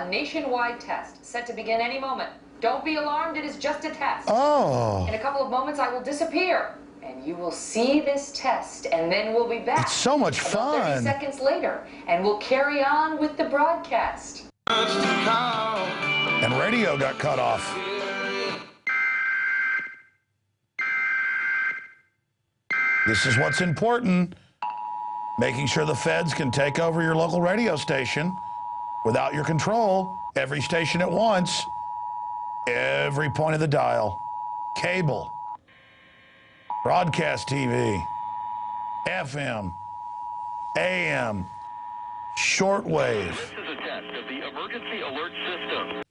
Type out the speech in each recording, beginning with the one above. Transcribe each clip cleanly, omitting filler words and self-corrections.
a nationwide test set to begin any moment. Don't be alarmed, it is just a test. Oh. In a couple of moments, I will disappear, and you will see this test, and then we'll be back. It's so much fun. About 30 seconds later, and we'll carry on with the broadcast. And radio got cut off. This is what's important. Making sure the feds can take over your local radio station without your control. Every station at once. Every point of the dial. Cable. Broadcast TV. FM. AM. Shortwave. This is a test of the emergency alert system.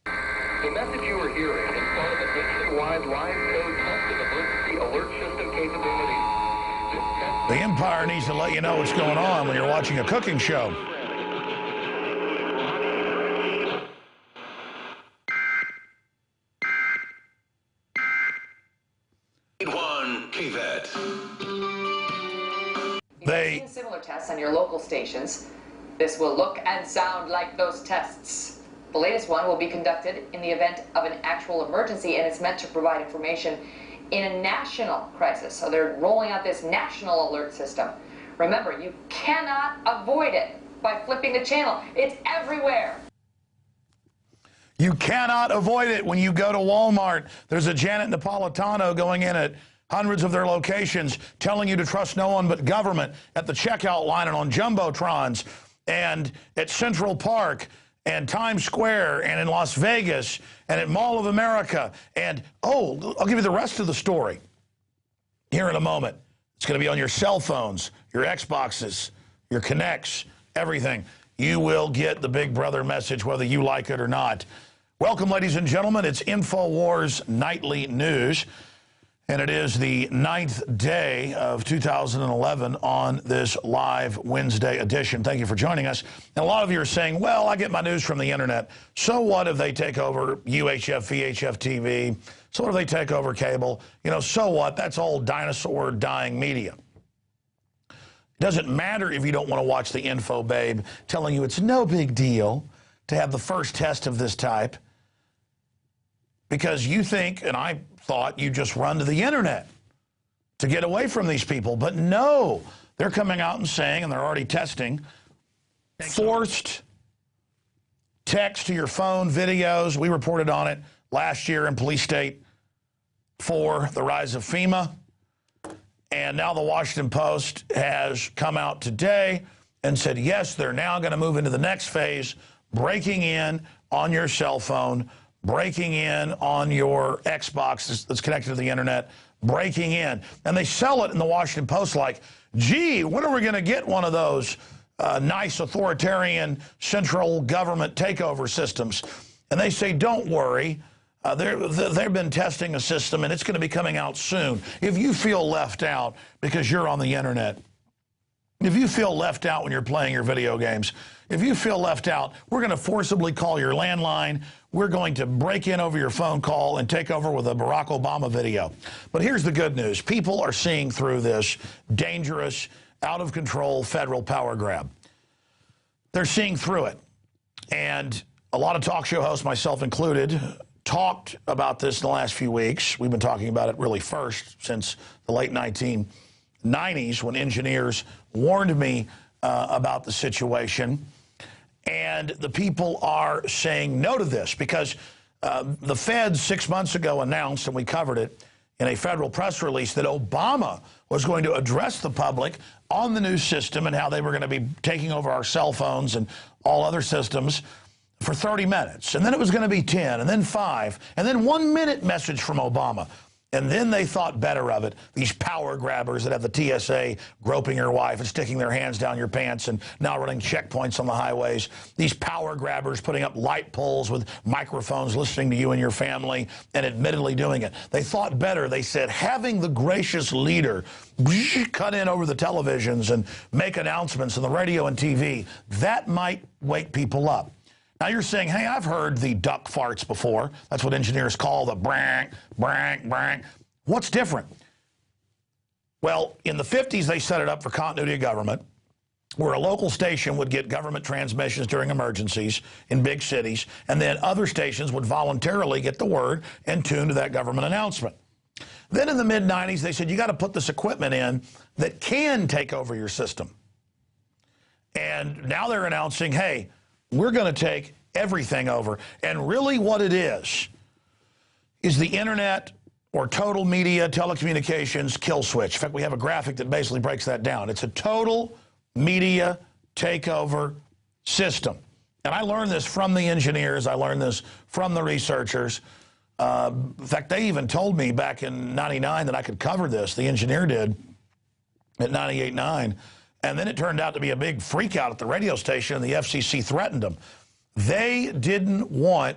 The message you are hearing is part of a nationwide live code test of emergency alert system capabilities. The Empire needs to let you know what's going on when you're watching a cooking show. You've seen similar tests on your local stations. This will look and sound like those tests. The latest one will be conducted in the event of an actual emergency, and it's meant to provide information in a national crisis. So they're rolling out this national alert system. Remember, you cannot avoid it by flipping the channel. It's everywhere. You cannot avoid it when you go to Walmart. There's a Janet Napolitano going in at hundreds of their locations telling you to trust no one but government at the checkout line and on Jumbotrons and at Central Park and Times Square and in Las Vegas and at Mall of America. And, oh, I'll give you the rest of the story here in a moment. It's going to be on your cell phones, your Xboxes, your Kinects, everything. You will get the Big Brother message whether you like it or not. Welcome, ladies and gentlemen. It's InfoWars Nightly News. And it is the 9th day of 2011 on this live Wednesday edition. Thank you for joining us. And a lot of you are saying, well, I get my news from the internet. So what if they take over UHF, VHF TV? So what if they take over cable? You know, so what? That's all dinosaur dying media. It doesn't matter if you don't want to watch the info babe telling you it's no big deal to have the first test of this type because you think, and I thought, you just run to the internet to get away from these people. But no, they're coming out and saying, and they're already testing, forced text to your phone videos. We reported on it last year in Police State 4, the rise of FEMA. And now the Washington Post has come out today and said, yes, they're now going to move into the next phase, breaking in on your cell phone, breaking in on your Xbox that's connected to the internet, breaking in. And they sell it in the Washington Post like, gee, when are we going to get one of those nice authoritarian central government takeover systems? And they say, don't worry. They've been testing a system, and it's going to be coming out soon. If you feel left out because you're on the internet, if you feel left out when you're playing your video games, if you feel left out, we're going to forcibly call your landline. We're going to break in over your phone call and take over with a Barack Obama video. But here's the good news. People are seeing through this dangerous, out-of-control federal power grab. They're seeing through it. And a lot of talk show hosts, myself included, talked about this in the last few weeks. We've been talking about it really first since the late 1990s when engineers warned me about the situation. And the people are saying no to this because the feds 6 months ago announced, and we covered it in a federal press release, that Obama was going to address the public on the new system and how they were going to be taking over our cell phones and all other systems for 30 minutes. And then it was going to be 10, and then 5, and then 1 minute message from Obama. And then they thought better of it, these power grabbers that have the TSA groping your wife and sticking their hands down your pants and now running checkpoints on the highways. These power grabbers putting up light poles with microphones listening to you and your family and admittedly doing it. They thought better. They said having the gracious leader cut in over the televisions and make announcements on the radio and TV, that might wake people up. Now you're saying, hey, I've heard the duck farts before. That's what engineers call the brank, brank, brank. What's different? Well, in the 50s, they set it up for continuity of government. where a local station would get government transmissions during emergencies in big cities, and then other stations would voluntarily get the word and tune to that government announcement. Then in the mid-90s, they said, you got to put this equipment in that can take over your system. And now they're announcing, hey, we're going to take everything over. And really what it is the internet or total media telecommunications kill switch. In fact, we have a graphic that basically breaks that down. It's a total media takeover system. And I learned this from the engineers. I learned this from the researchers. In fact, they even told me back in '99 that I could cover this. The engineer did at 98.9. And then it turned out to be a big freak out at the radio station, and the FCC threatened them. They didn't want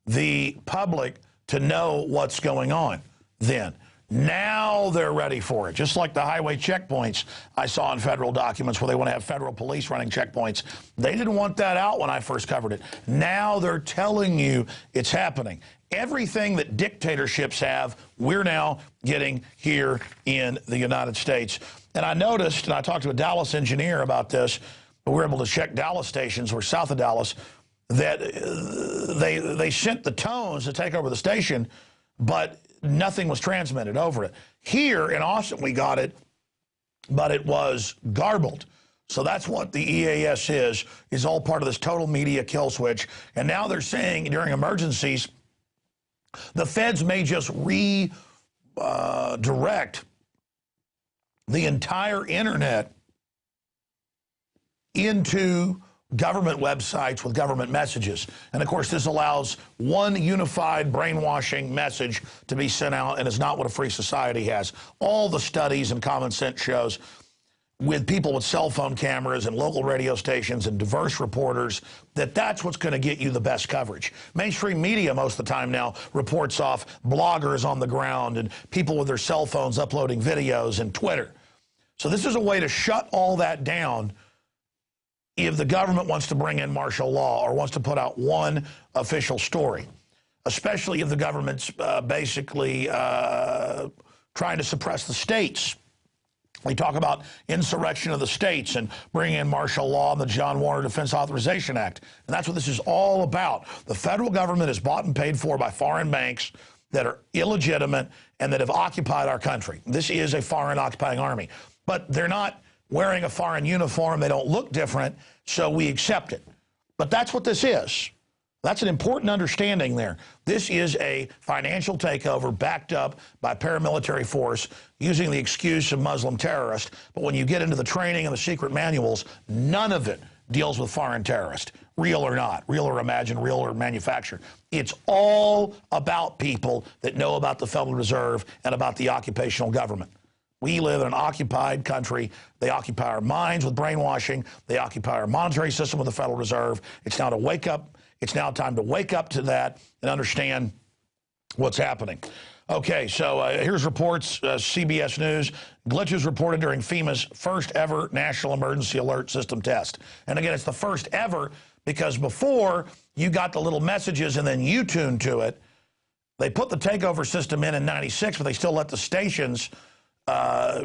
the public to know what's going on then. Now they're ready for it. Just like the highway checkpoints I saw in federal documents where they want to have federal police running checkpoints. They didn't want that out when I first covered it. Now they're telling you it's happening. Everything that dictatorships have, we're now getting here in the United States. And I noticed, and I talked to a Dallas engineer about this, but we were able to check Dallas stations, we're south of Dallas, that they sent the tones to take over the station, but nothing was transmitted over it. Here in Austin, we got it, but it was garbled. So that's what the EAS is all part of this total media kill switch. And now they're saying during emergencies, the feds may just redirect the entire internet into government websites with government messages. And of course, this allows one unified brainwashing message to be sent out, and it's not what a free society has. All the studies and common sense shows with people with cell phone cameras and local radio stations and diverse reporters, that's what's going to get you the best coverage. Mainstream media most of the time now reports off bloggers on the ground and people with their cell phones uploading videos and Twitter. So this is a way to shut all that down if the government wants to bring in martial law or wants to put out one official story, especially if the government's basically trying to suppress the states. We talk about insurrection of the states and bringing in martial law and the John Warner Defense Authorization Act. And that's what this is all about. The federal government is bought and paid for by foreign banks that are illegitimate and that have occupied our country. This is a foreign occupying army. But they're not wearing a foreign uniform. They don't look different, so we accept it. But that's what this is. That's an important understanding there. This is a financial takeover backed up by paramilitary force using the excuse of Muslim terrorists. But when you get into the training and the secret manuals, none of it deals with foreign terrorists, real or not, real or imagined, real or manufactured. It's all about people that know about the Federal Reserve and about the occupational government. We live in an occupied country. They occupy our minds with brainwashing. They occupy our monetary system with the Federal Reserve. It's now to wake up. It's now time to wake up to that and understand what's happening. Okay, so here's reports, CBS News. Glitches reported during FEMA's first ever National Emergency Alert System test. And again, it's the first ever because before you got the little messages and then you tuned to it. They put the takeover system in '96, but they still let the stations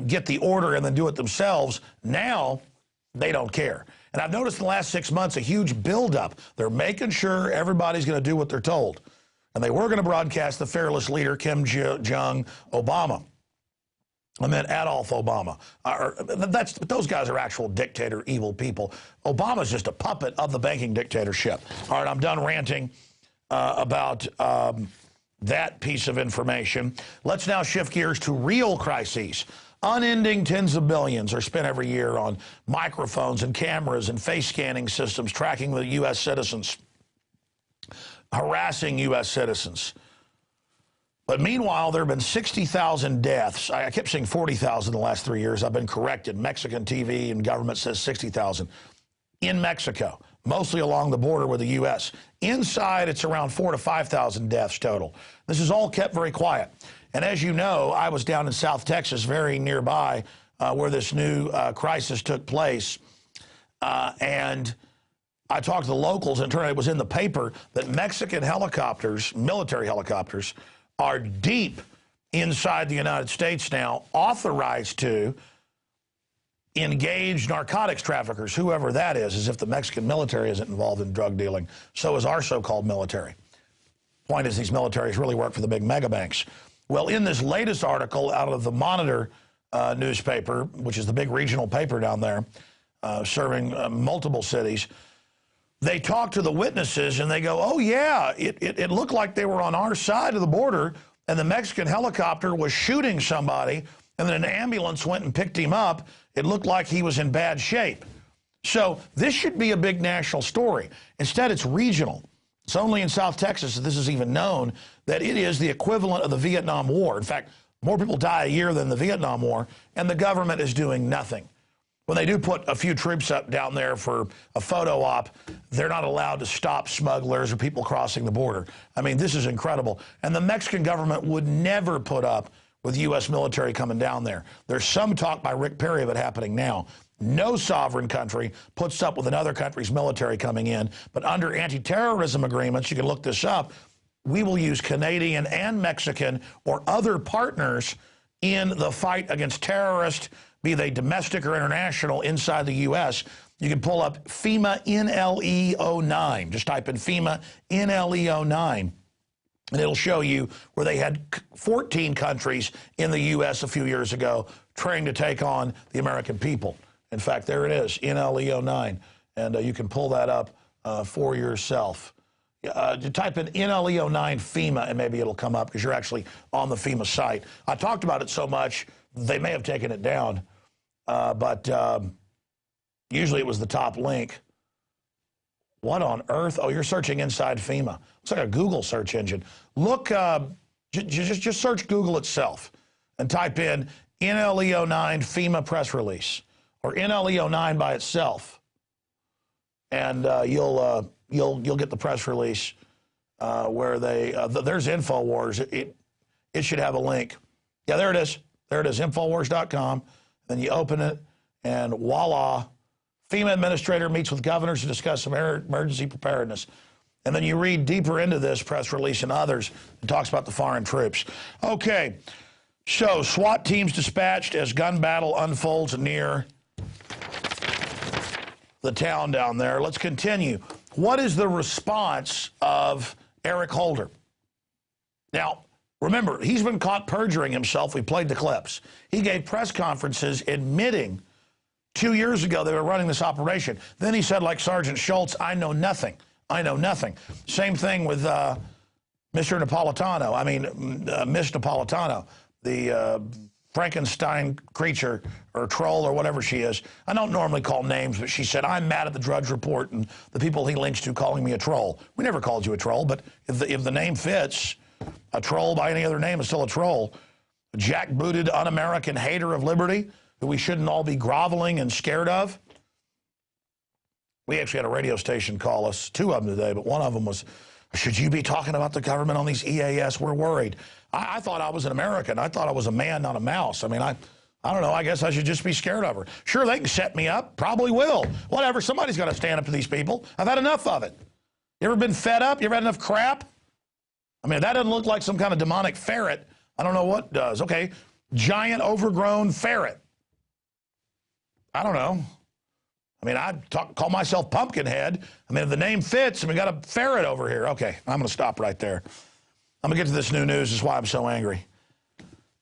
get the order and then do it themselves. Now, they don't care. And I've noticed in the last 6 months a huge buildup. They're making sure everybody's going to do what they're told. And they were going to broadcast the fearless leader, Kim Jong Obama. I meant Adolf Obama. Those guys are actual dictator, evil people. Obama's just a puppet of the banking dictatorship. All right, I'm done ranting about that piece of information. Let's now shift gears to real crises. Unending tens of billions are spent every year on microphones and cameras and face scanning systems tracking the U.S. citizens, harassing U.S. citizens. But meanwhile, there have been 60,000 deaths. I kept saying 40,000 in the last 3 years. I've been corrected. Mexican TV and government says 60,000 in Mexico, mostly along the border with the U.S. Inside, it's around 4,000 to 5,000 deaths total. This is all kept very quiet. And as you know, I was down in South Texas, very nearby, where this new crisis took place. And I talked to the locals, and it turned out it was in the paper that Mexican helicopters, military helicopters, are deep inside the United States now, authorized to engaged narcotics traffickers, whoever that is, as if the Mexican military isn't involved in drug dealing. So is our so-called military. Point is, these militaries really work for the big mega banks. Well, in this latest article out of the Monitor newspaper, which is the big regional paper down there, serving multiple cities, they talk to the witnesses and they go, oh yeah, it looked like they were on our side of the border and the Mexican helicopter was shooting somebody and then an ambulance went and picked him up. It looked like he was in bad shape. So this should be a big national story. Instead, it's regional. It's only in South Texas that this is even known, that it is the equivalent of the Vietnam War. In fact, more people die a year than the Vietnam War, and the government is doing nothing. When they do put a few troops up down there for a photo op, they're not allowed to stop smugglers or people crossing the border. I mean, this is incredible. And the Mexican government would never put up with U.S. military coming down there. There's some talk by Rick Perry of it happening now. No sovereign country puts up with another country's military coming in, but under anti-terrorism agreements, you can look this up, we will use Canadian and Mexican or other partners in the fight against terrorists, be they domestic or international, inside the U.S. You can pull up FEMA NLE09. Just type in FEMA NLE09. And it'll show you where they had 14 countries in the U.S. a few years ago trying to take on the American people. In fact, there it is, NLE09. And you can pull that up for yourself. Type in NLE09 FEMA, and maybe it'll come up because you're actually on the FEMA site. I talked about it so much, they may have taken it down. But usually it was the top link. What on earth? Oh, you're searching inside FEMA. It's like a Google search engine. Look, just search Google itself and type in NLE09 FEMA press release or NLE09 by itself, and you'll get the press release where they there's InfoWars. It should have a link. Yeah, there it is. There it is. InfoWars.com. Then you open it, and voila. FEMA administrator meets with governors to discuss emergency preparedness. And then you read deeper into this press release and others. It talks about the foreign troops. Okay, so SWAT teams dispatched as gun battle unfolds near the town down there. Let's continue. What is the response of Eric Holder? Now, remember, he's been caught perjuring himself. We played the clips. He gave press conferences admitting 2 years ago they were running this operation. Then he said, like Sergeant Schultz, I know nothing. I know nothing. Same thing with Mr. Napolitano. I mean, Miss Napolitano, the Frankenstein creature or troll or whatever she is. I don't normally call names, but she said, I'm mad at the Drudge Report and the people he links to calling me a troll. We never called you a troll, but if the name fits, a troll by any other name is still a troll. A jackbooted, un-American hater of liberty who we shouldn't all be groveling and scared of. We actually had a radio station call us, 2 of them today, but one of them was, should you be talking about the government on these EAS? We're worried. I thought I was an American. I thought I was a man, not a mouse. I mean, I don't know. I guess I should just be scared of her. Sure, they can set me up. Probably will. Whatever. Somebody's got to stand up to these people. I've had enough of it. You ever been fed up? You ever had enough crap? I mean, that doesn't look like some kind of demonic ferret. I don't know what does. Okay, giant overgrown ferret. I don't know. I mean, I call myself Pumpkinhead. I mean, if the name fits and we got a ferret over here. Okay, I'm going to stop right there. I'm going to get to this new news. This is why I'm so angry.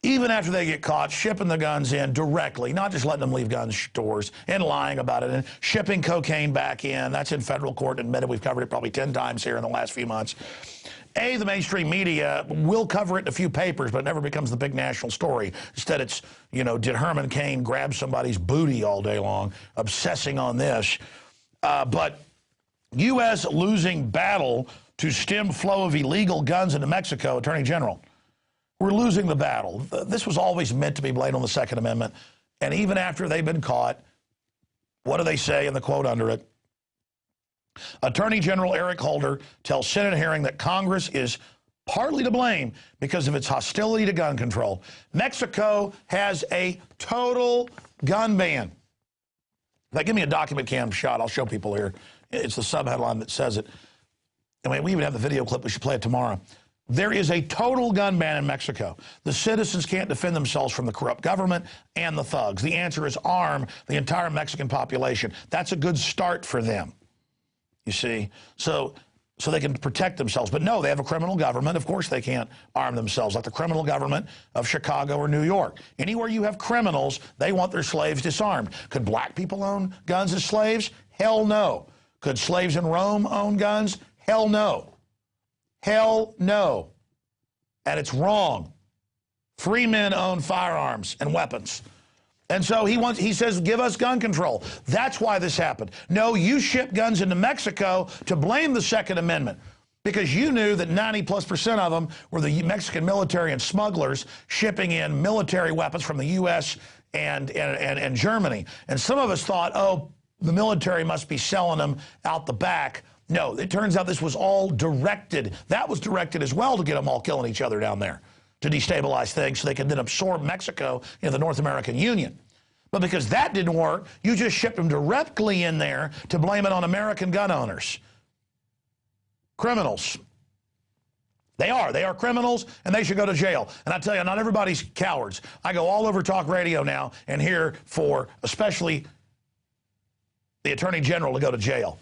Even after they get caught shipping the guns in directly, not just letting them leave gun stores and lying about it and shipping cocaine back in. That's in federal court. Admitted, we've covered it probably 10 times here in the last few months. The mainstream media will cover it in a few papers, but it never becomes the big national story. Instead, it's, you know, did Herman Cain grab somebody's booty all day long, obsessing on this. But U.S. losing battle to stem flow of illegal guns into Mexico, Attorney General. We're losing the battle. This was always meant to be blamed on the Second Amendment. And even after they've been caught, what do they say in the quote under it? Attorney General Eric Holder tells Senate hearing that Congress is partly to blame because of its hostility to gun control. Mexico has a total gun ban. Now, give me a document cam shot. I'll show people here. It's the subheadline that says it. I mean, we even have the video clip. We should play it tomorrow. There is a total gun ban in Mexico. The citizens can't defend themselves from the corrupt government and the thugs. The answer is arm the entire Mexican population. That's a good start for them, you see, so they can protect themselves. But no, they have a criminal government. Of course they can't arm themselves, like the criminal government of Chicago or New York. Anywhere you have criminals, they want their slaves disarmed. Could black people own guns as slaves? Hell no. Could slaves in Rome own guns? Hell no. Hell no. And it's wrong. Free men own firearms and weapons. And so he says, give us gun control. That's why this happened. No, you shipped guns into Mexico to blame the Second Amendment because you knew that 90+% of them were the Mexican military and smugglers shipping in military weapons from the U.S. and Germany. And some of us thought, oh, the military must be selling them out the back. No, it turns out this was all directed. That was directed as well to get them all killing each other down there, to destabilize things so they could then absorb Mexico into the North American Union. But because that didn't work, you just shipped them directly in there to blame it on American gun owners. Criminals. They are criminals, and they should go to jail. And I tell you, not everybody's cowards. I go all over talk radio now and hear for especially the Attorney General to go to jail.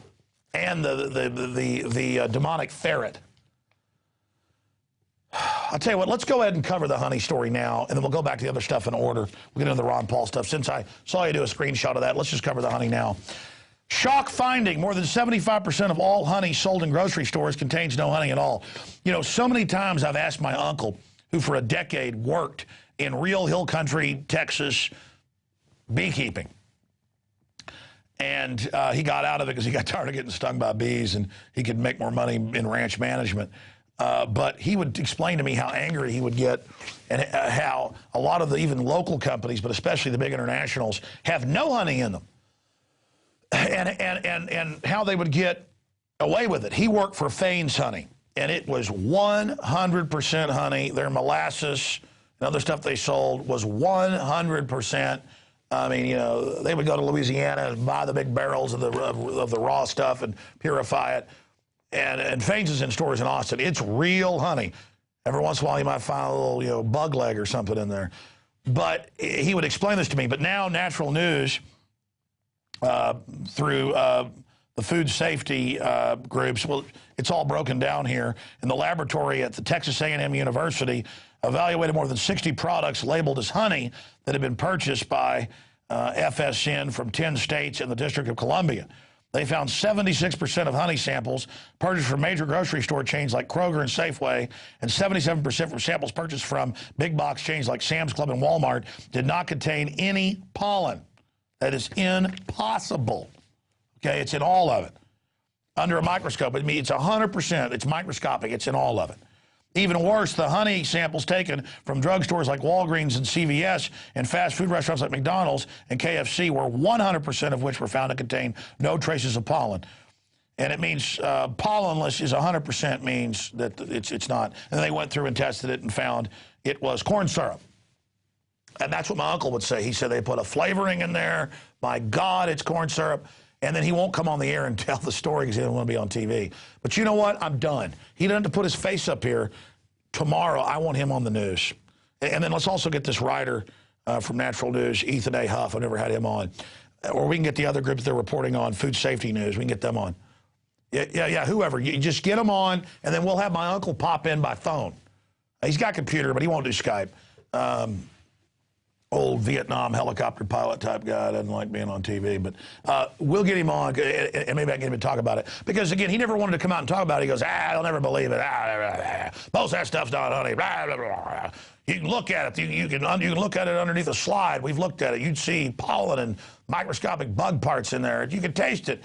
And the demonic ferret. I'll tell you what, let's go ahead and cover the honey story now, and then we'll go back to the other stuff in order. We'll get into the Ron Paul stuff. Since I saw you do a screenshot of that, let's just cover the honey now. Shock finding, more than 75% of all honey sold in grocery stores contains no honey at all. You know, so many times I've asked my uncle, who for a decade worked in real hill country, Texas, beekeeping. And he got out of it because he got tired of getting stung by bees, and he could make more money in ranch management. But he would explain to me how angry he would get and how a lot of the even local companies, but especially the big internationals, have no honey in them. And how they would get away with it. He worked for Fane's Honey, and it was 100% honey. Their molasses and other stuff they sold was 100%. I mean, you know, they would go to Louisiana and buy the big barrels of the raw stuff and purify it. And Fane's is in stores in Austin. It's real honey. Every once in a while, you might find a little, you know, bug leg or something in there. But he would explain this to me. But now Natural News, through the food safety groups, well, it's all broken down here. And the laboratory at the Texas A&M University evaluated more than 60 products labeled as honey that had been purchased by FSN from 10 states and the District of Columbia. They found 76% of honey samples purchased from major grocery store chains like Kroger and Safeway, and 77% from samples purchased from big box chains like Sam's Club and Walmart did not contain any pollen. That is impossible. Okay, it's in all of it. Under a microscope, I mean, it's 100%. It's microscopic. It's in all of it. Even worse, the honey samples taken from drugstores like Walgreens and CVS and fast food restaurants like McDonald's and KFC were 100% of which were found to contain no traces of pollen. And it means pollenless is 100% means that it's not. And they went through and tested it and found it was corn syrup. And that's what my uncle would say. He said they put a flavoring in there. My God, it's corn syrup. And then he won't come on the air and tell the story because he doesn't want to be on TV. But you know what? I'm done. He doesn't have to put his face up here. Tomorrow, I want him on the news. And then let's also get this writer from Natural News, Ethan A. Huff. I've never had him on. Or we can get the other group that they're reporting on, Food Safety News. We can get them on. Yeah, whoever. You just get them on, and then we'll have my uncle pop in by phone. He's got a computer, but he won't do Skype. Old Vietnam helicopter pilot type guy, doesn't like being on TV, but we'll get him on, and maybe I can get him to talk about it. Because, again, he never wanted to come out and talk about it. He goes, I'll never believe it. Most of that stuff's not honey. You can look at it. You can look at it underneath a slide. We've looked at it. You'd see pollen and microscopic bug parts in there. You can taste it.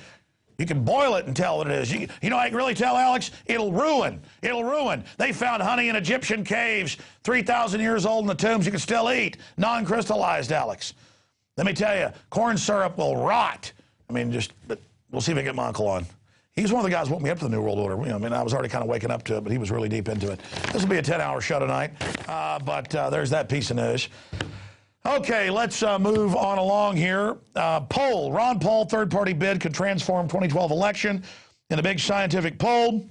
You can boil it and tell what it is. You know how I can really tell, Alex? It'll ruin. It'll ruin. They found honey in Egyptian caves, 3,000 years old in the tombs you can still eat. Non-crystallized, Alex. Let me tell you, corn syrup will rot. I mean, but we'll see if I can get my uncle on. He's one of the guys who woke me up to the New World Order. You know, I mean, I was already kind of waking up to it, but he was really deep into it. This will be a 10-hour show tonight, but there's that piece of news. Okay, let's move on along here. Poll. Ron Paul third-party bid could transform 2012 election. In a big scientific poll,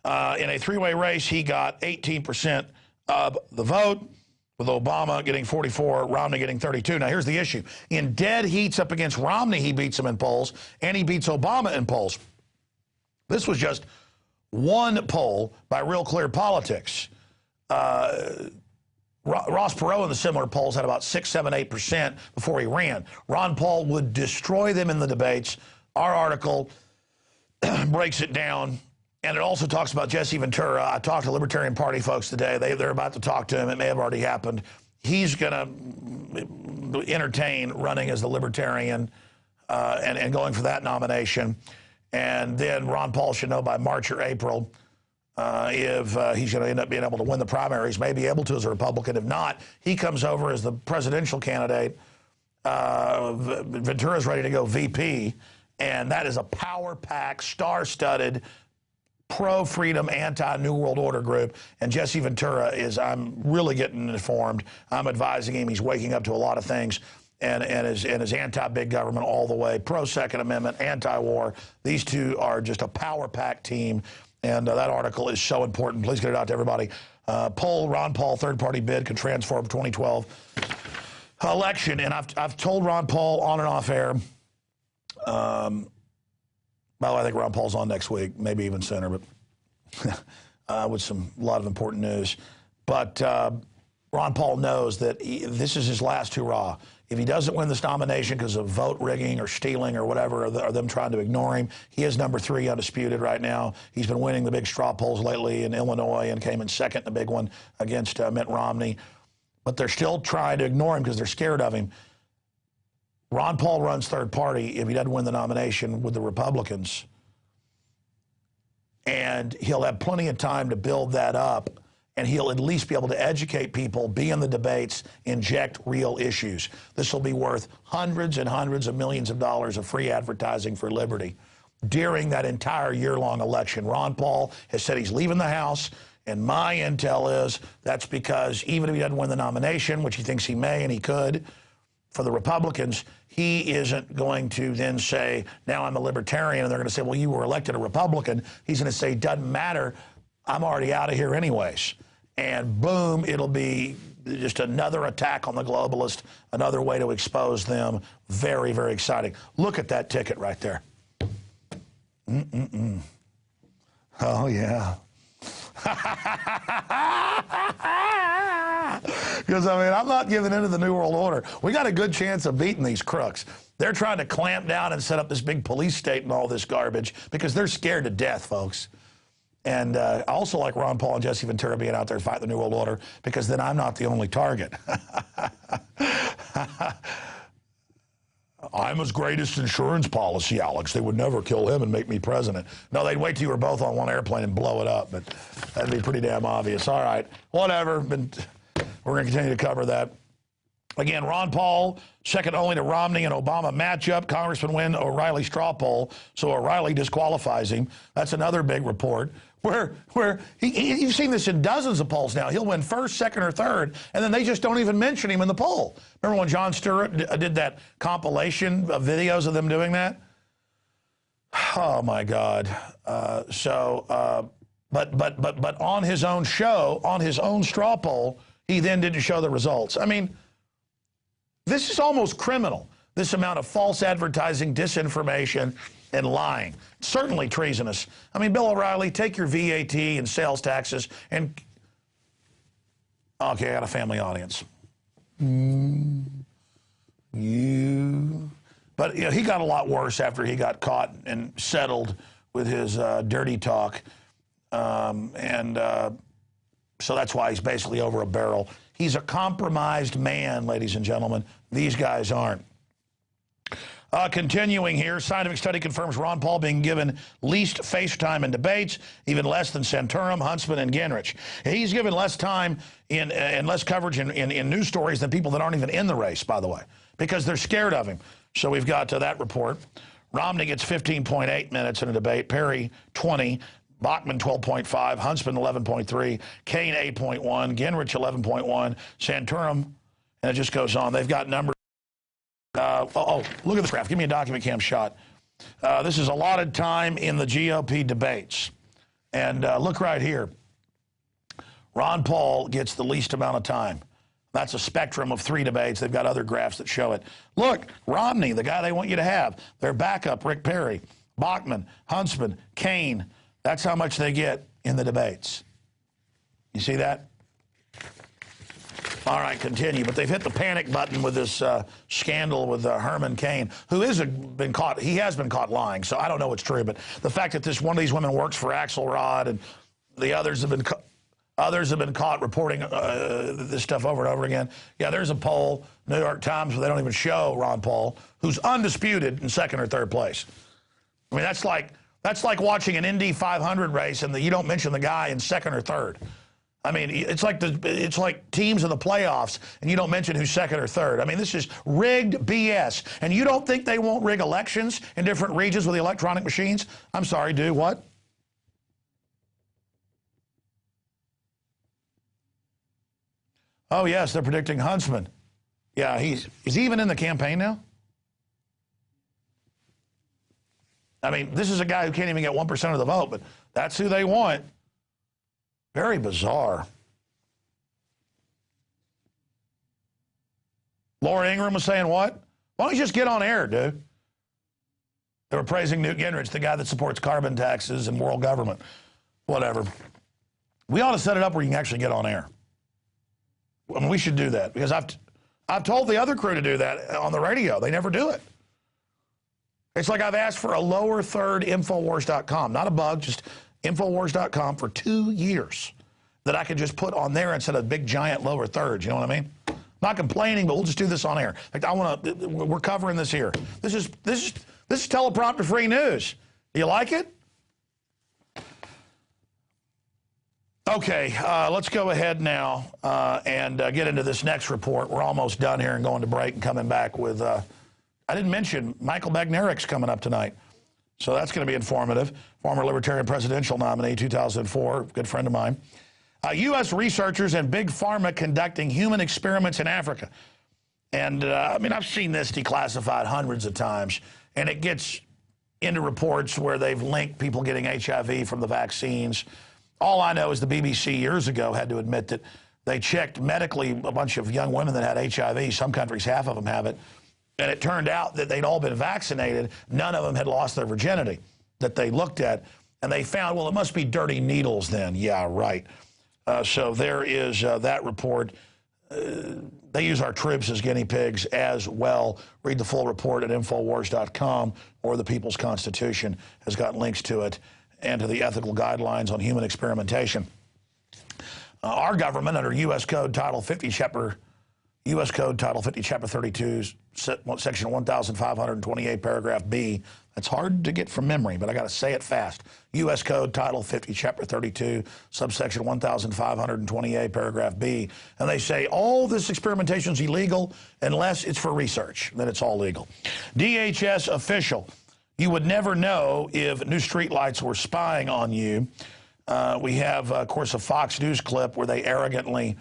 In a three-way race, he got 18% of the vote, with Obama getting 44, Romney getting 32. Now, here's the issue. In dead heats up against Romney, he beats him in polls, and he beats Obama in polls. This was just one poll by Real Clear Politics. Ross Perot in the similar polls had about 6, 7, 8% before he ran. Ron Paul would destroy them in the debates. Our article breaks it down. And it also talks about Jesse Ventura. I talked to Libertarian Party folks today. They're about to talk to him. It may have already happened. He's going to entertain running as the Libertarian and going for that nomination. And then Ron Paul should know by March or April if he's going to end up being able to win the primaries, may be able to as a Republican. If not, he comes over as the presidential candidate. Ventura's ready to go VP. And that is a power-packed, star-studded, pro-freedom, anti-New World Order group, and Jesse Ventura is, I'm really getting informed. I'm advising him. He's waking up to a lot of things and is anti-big government all the way, pro-Second Amendment, anti-war. These two are just a power-packed team, and that article is so important. Please get it out to everybody. Poll, Ron Paul, third-party bid could transform 2012 election, and I've told Ron Paul on and off air. By the way, I think Ron Paul's on next week, maybe even sooner, but with a lot of important news. But Ron Paul knows that this is his last hurrah. If he doesn't win this nomination because of vote rigging or stealing or whatever, or them trying to ignore him, he is number 3 undisputed right now. He's been winning the big straw polls lately in Illinois and came in second in the big one against Mitt Romney. But they're still trying to ignore him because they're scared of him. Ron Paul runs third party if he doesn't win the nomination with the Republicans. And he'll have plenty of time to build that up, and he'll at least be able to educate people, be in the debates, inject real issues. This will be worth hundreds and hundreds of millions of dollars of free advertising for liberty during that entire year-long election. Ron Paul has said he's leaving the House, and my intel is that's because even if he doesn't win the nomination, which he thinks he may and he could, for the Republicans, he isn't going to then say, now I'm a Libertarian, and they're going to say, well, you were elected a Republican. He's going to say, doesn't matter, I'm already out of here anyways. And boom, it'll be just another attack on the globalists, another way to expose them. Very, very exciting. Look at that ticket right there. Oh, yeah. Because, I mean, I'm not giving in to the New World Order. We got a good chance of beating these crooks. They're trying to clamp down and set up this big police state and all this garbage because they're scared to death, folks. And I also like Ron Paul and Jesse Ventura being out there fighting the New World Order because then I'm not the only target. I'm his greatest insurance policy, Alex. They would never kill him and make me president. No, they'd wait till you were both on one airplane and blow it up, but that'd be pretty damn obvious. All right, whatever. We're going to continue to cover that. Again, Ron Paul, second only to Romney and Obama matchup. Congressman win O'Reilly straw poll, so O'Reilly disqualifies him. That's another big report. Where you've seen this in dozens of polls now. He'll win first, second, or third, and then they just don't even mention him in the poll. Remember when Jon Stewart did that compilation of videos of them doing that? Oh my God! But on his own show, on his own straw poll, he then didn't show the results. I mean, this is almost criminal. This amount of false advertising, disinformation, and lying. Certainly treasonous. I mean, Bill O'Reilly, take your VAT and sales taxes and... Okay, I got a family audience. But you know, he got a lot worse after he got caught and settled with his dirty talk. So that's why he's basically over a barrel. He's a compromised man, ladies and gentlemen. These guys aren't. Continuing here, scientific study confirms Ron Paul being given least face time in debates, even less than Santorum, Huntsman, and Gingrich. He's given less time and less coverage in news stories than people that aren't even in the race, by the way, because they're scared of him. So we've got that report. Romney gets 15.8 minutes in a debate, Perry 20, Bachman 12.5, Huntsman 11.3, Kane 8.1, Gingrich 11.1, Santorum, and it just goes on. They've got numbers. Look at this graph. Give me a document cam shot. This is allotted time in the GOP debates. And look right here. Ron Paul gets the least amount of time. That's a spectrum of 3 debates. They've got other graphs that show it. Look, Romney, the guy they want you to have. Their backup, Rick Perry, Bachmann, Huntsman, Kane. That's how much they get in the debates. You see that? All right, continue. But they've hit the panic button with this scandal with Herman Cain, who has been caught. He has been caught lying, so I don't know what's true. But the fact that one of these women works for Axelrod and the others have been caught reporting this stuff over and over again. Yeah, there's a poll, New York Times, where they don't even show Ron Paul, who's undisputed in 2nd or 3rd place. I mean, that's like watching an Indy 500 race and you don't mention the guy in 2nd or 3rd. I mean, it's like teams in the playoffs, and you don't mention who's 2nd or 3rd. I mean, this is rigged BS. And you don't think they won't rig elections in different regions with the electronic machines? I'm sorry, do what? Oh, yes, they're predicting Huntsman. Yeah, is he even in the campaign now? I mean, this is a guy who can't even get 1% of the vote, but that's who they want. Very bizarre. Laura Ingraham was saying what? Why don't you just get on air, dude? They were praising Newt Gingrich, the guy that supports carbon taxes and world government. Whatever. We ought to set it up where you can actually get on air. I mean, we should do that, because I've told the other crew to do that on the radio. They never do it. It's like I've asked for a lower third InfoWars.com. Not a bug, just InfoWars.com for 2 years that I could just put on there instead of big, giant lower thirds. You know what I mean? Not complaining, but we'll just do this on air. Like, we're covering this here. This is teleprompter-free news. Do you like it? Okay, let's go ahead now and get into this next report. We're almost done here and going to break and coming back with, I didn't mention, Michael Bagneric's coming up tonight. So that's going to be informative. Former Libertarian presidential nominee, 2004, good friend of mine. U.S. researchers and big pharma conducting human experiments in Africa. And, I mean, I've seen this declassified hundreds of times, and it gets into reports where they've linked people getting HIV from the vaccines. All I know is the BBC years ago had to admit that they checked medically a bunch of young women that had HIV. Some countries, half of them have it. And it turned out that they'd all been vaccinated. None of them had lost their virginity that they looked at. And they found, well, it must be dirty needles then. Yeah, right. So there is that report. They use our troops as guinea pigs as well. Read the full report at InfoWars.com, or the People's Constitution has got links to it, and to the ethical guidelines on human experimentation. Our government, under U.S. Code Title 50, Chapter 32, Section 1528, Paragraph B. That's hard to get from memory, but I got to say it fast. U.S. Code Title 50, Chapter 32, subsection 1528, Paragraph B. And they say all this experimentation is illegal unless it's for research. Then it's all legal. DHS official. You would never know if new streetlights were spying on you. We have, of course, a Fox News clip where they arrogantly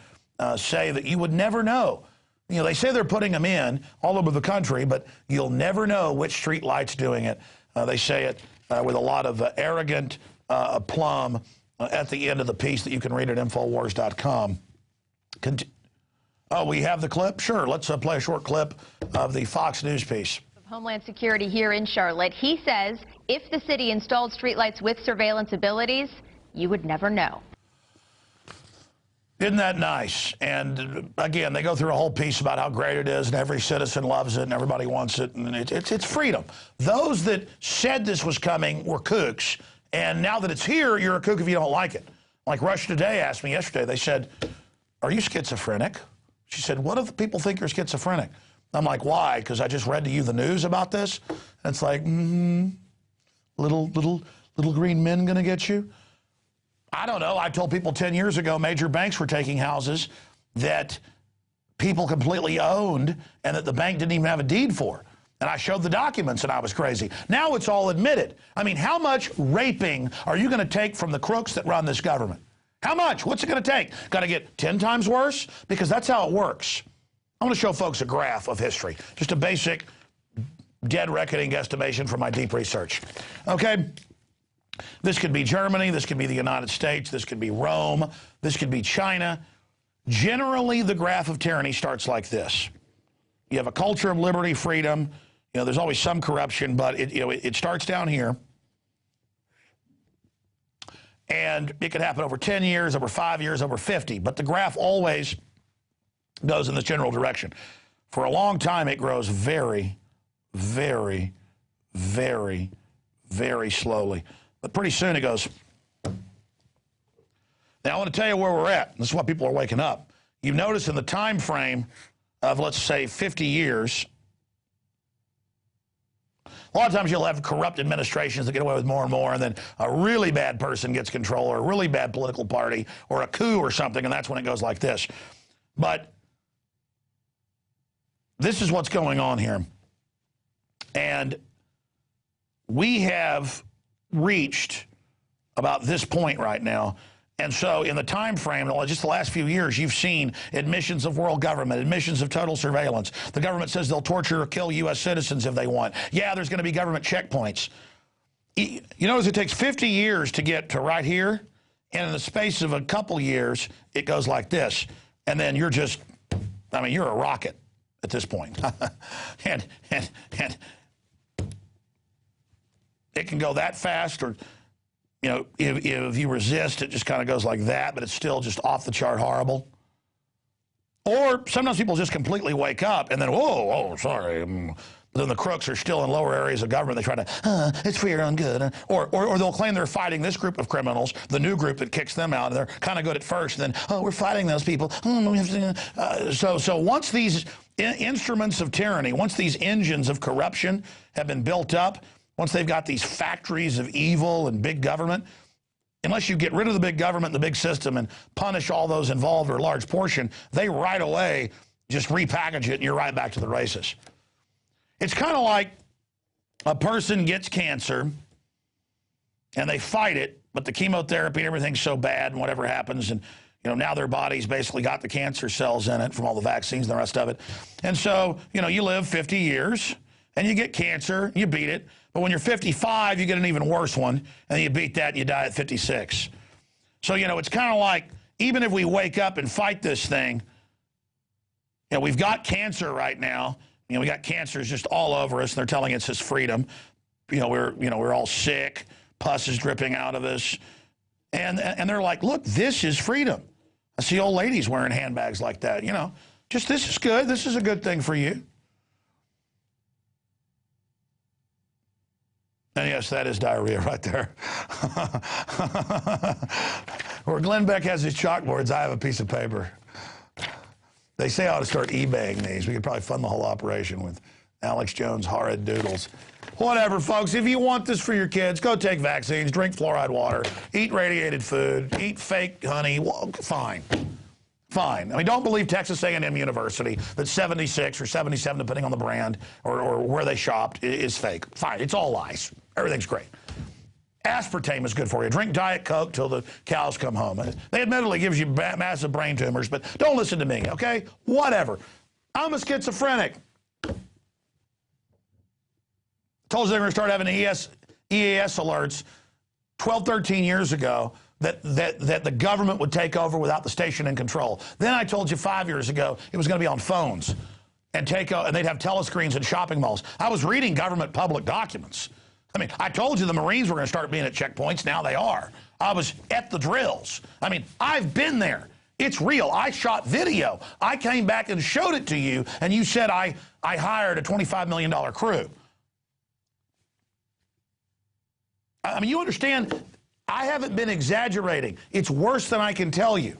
say that you would never know. You know, they say they're putting them in all over the country, but you'll never know which streetlight's doing it. They say it with a lot of arrogant aplomb at the end of the piece that you can read at InfoWars.com. Oh, we have the clip? Sure, let's play a short clip of the Fox News piece. Homeland Security here in Charlotte. He says if the city installed streetlights with surveillance abilities, you would never know. Isn't that nice? And again, they go through a whole piece about how great it is, and every citizen loves it, and everybody wants it, and it's freedom. Those that said this was coming were kooks, and now that it's here, you're a kook if you don't like it. Like Russia Today asked me yesterday, they said, "Are you schizophrenic?" She said, "What if people think you're schizophrenic?" I'm like, "Why?" Because I just read to you the news about this. And it's like, little green men gonna get you? I don't know. I told people 10 years ago major banks were taking houses that people completely owned and that the bank didn't even have a deed for. And I showed the documents and I was crazy. Now it's all admitted. I mean, how much raping are you going to take from the crooks that run this government? How much? What's it going to take? Got to get 10 times worse? Because that's how it works. I'm going to show folks a graph of history. Just a basic dead reckoning estimation from my deep research. Okay? This could be Germany, this could be the United States, this could be Rome, this could be China. Generally, the graph of tyranny starts like this. You have a culture of liberty, freedom. You know, there's always some corruption, but it starts down here. And it could happen over 10 years, over 5 years, over 50. But the graph always goes in this general direction. For a long time, it grows very, very, very, very slowly. But pretty soon it goes. Now, I want to tell you where we're at. This is why people are waking up. You've noticed in the time frame of, let's say, 50 years, a lot of times you'll have corrupt administrations that get away with more and more, and then a really bad person gets control, or a really bad political party, or a coup or something, and that's when it goes like this. But this is what's going on here. And we have reached about this point right now. And so in the time frame, just the last few years, you've seen admissions of world government, admissions of total surveillance. The government says they'll torture or kill U.S. citizens if they want. Yeah, there's going to be government checkpoints. You notice it takes 50 years to get to right here, and in the space of a couple years, it goes like this. And then you're just, I mean, you're a rocket at this point. and it can go that fast, or you know, if you resist, it just kind of goes like that, but it's still just off the chart horrible. Or sometimes people just completely wake up and then, whoa, sorry. But then the crooks are still in lower areas of government. They try to, it's for your own good. Or they'll claim they're fighting this group of criminals, the new group that kicks them out, and they're kind of good at first. And then, we're fighting those people. So once these instruments of tyranny, once these engines of corruption have been built up, once they've got these factories of evil and big government, unless you get rid of the big government, the big system, and punish all those involved or a large portion, they right away just repackage it and you're right back to the races. It's kind of like a person gets cancer and they fight it, but the chemotherapy and everything's so bad and whatever happens, and now their body's basically got the cancer cells in it from all the vaccines and the rest of it. And so, you live 50 years and you get cancer, you beat it. But when you're 55, you get an even worse one, and then you beat that and you die at 56. So, it's kind of like, even if we wake up and fight this thing, we've got cancer right now. We got cancers just all over us, and they're telling us it's freedom. We're all sick, pus is dripping out of us. And they're like, look, this is freedom. I see old ladies wearing handbags like that, Just this is good. This is a good thing for you. And yes, that is diarrhea right there. Where Glenn Beck has his chalkboards, I have a piece of paper. They say I ought to start eBaying these. We could probably fund the whole operation with Alex Jones' horrid doodles. Whatever, folks. If you want this for your kids, go take vaccines, drink fluoride water, eat radiated food, eat fake honey. Well, fine. Fine. I mean, don't believe Texas A&M University that 76 or 77, depending on the brand or where they shopped, is fake. Fine. It's all lies. Everything's great. Aspartame is good for you. Drink Diet Coke till the cows come home. They admittedly gives you massive brain tumors, but don't listen to me, okay? Whatever. I'm a schizophrenic. Told you they were going to start having EAS alerts 12, 13 years ago. That the government would take over without the station in control. Then I told you 5 years ago it was going to be on phones and they'd have telescreens in shopping malls. I was reading government public documents. I mean, I told you the Marines were going to start being at checkpoints. Now they are. I was at the drills. I mean, I've been there. It's real. I shot video. I came back and showed it to you, and you said I hired a $25 million crew. I mean, you understand... I haven't been exaggerating. It's worse than I can tell you.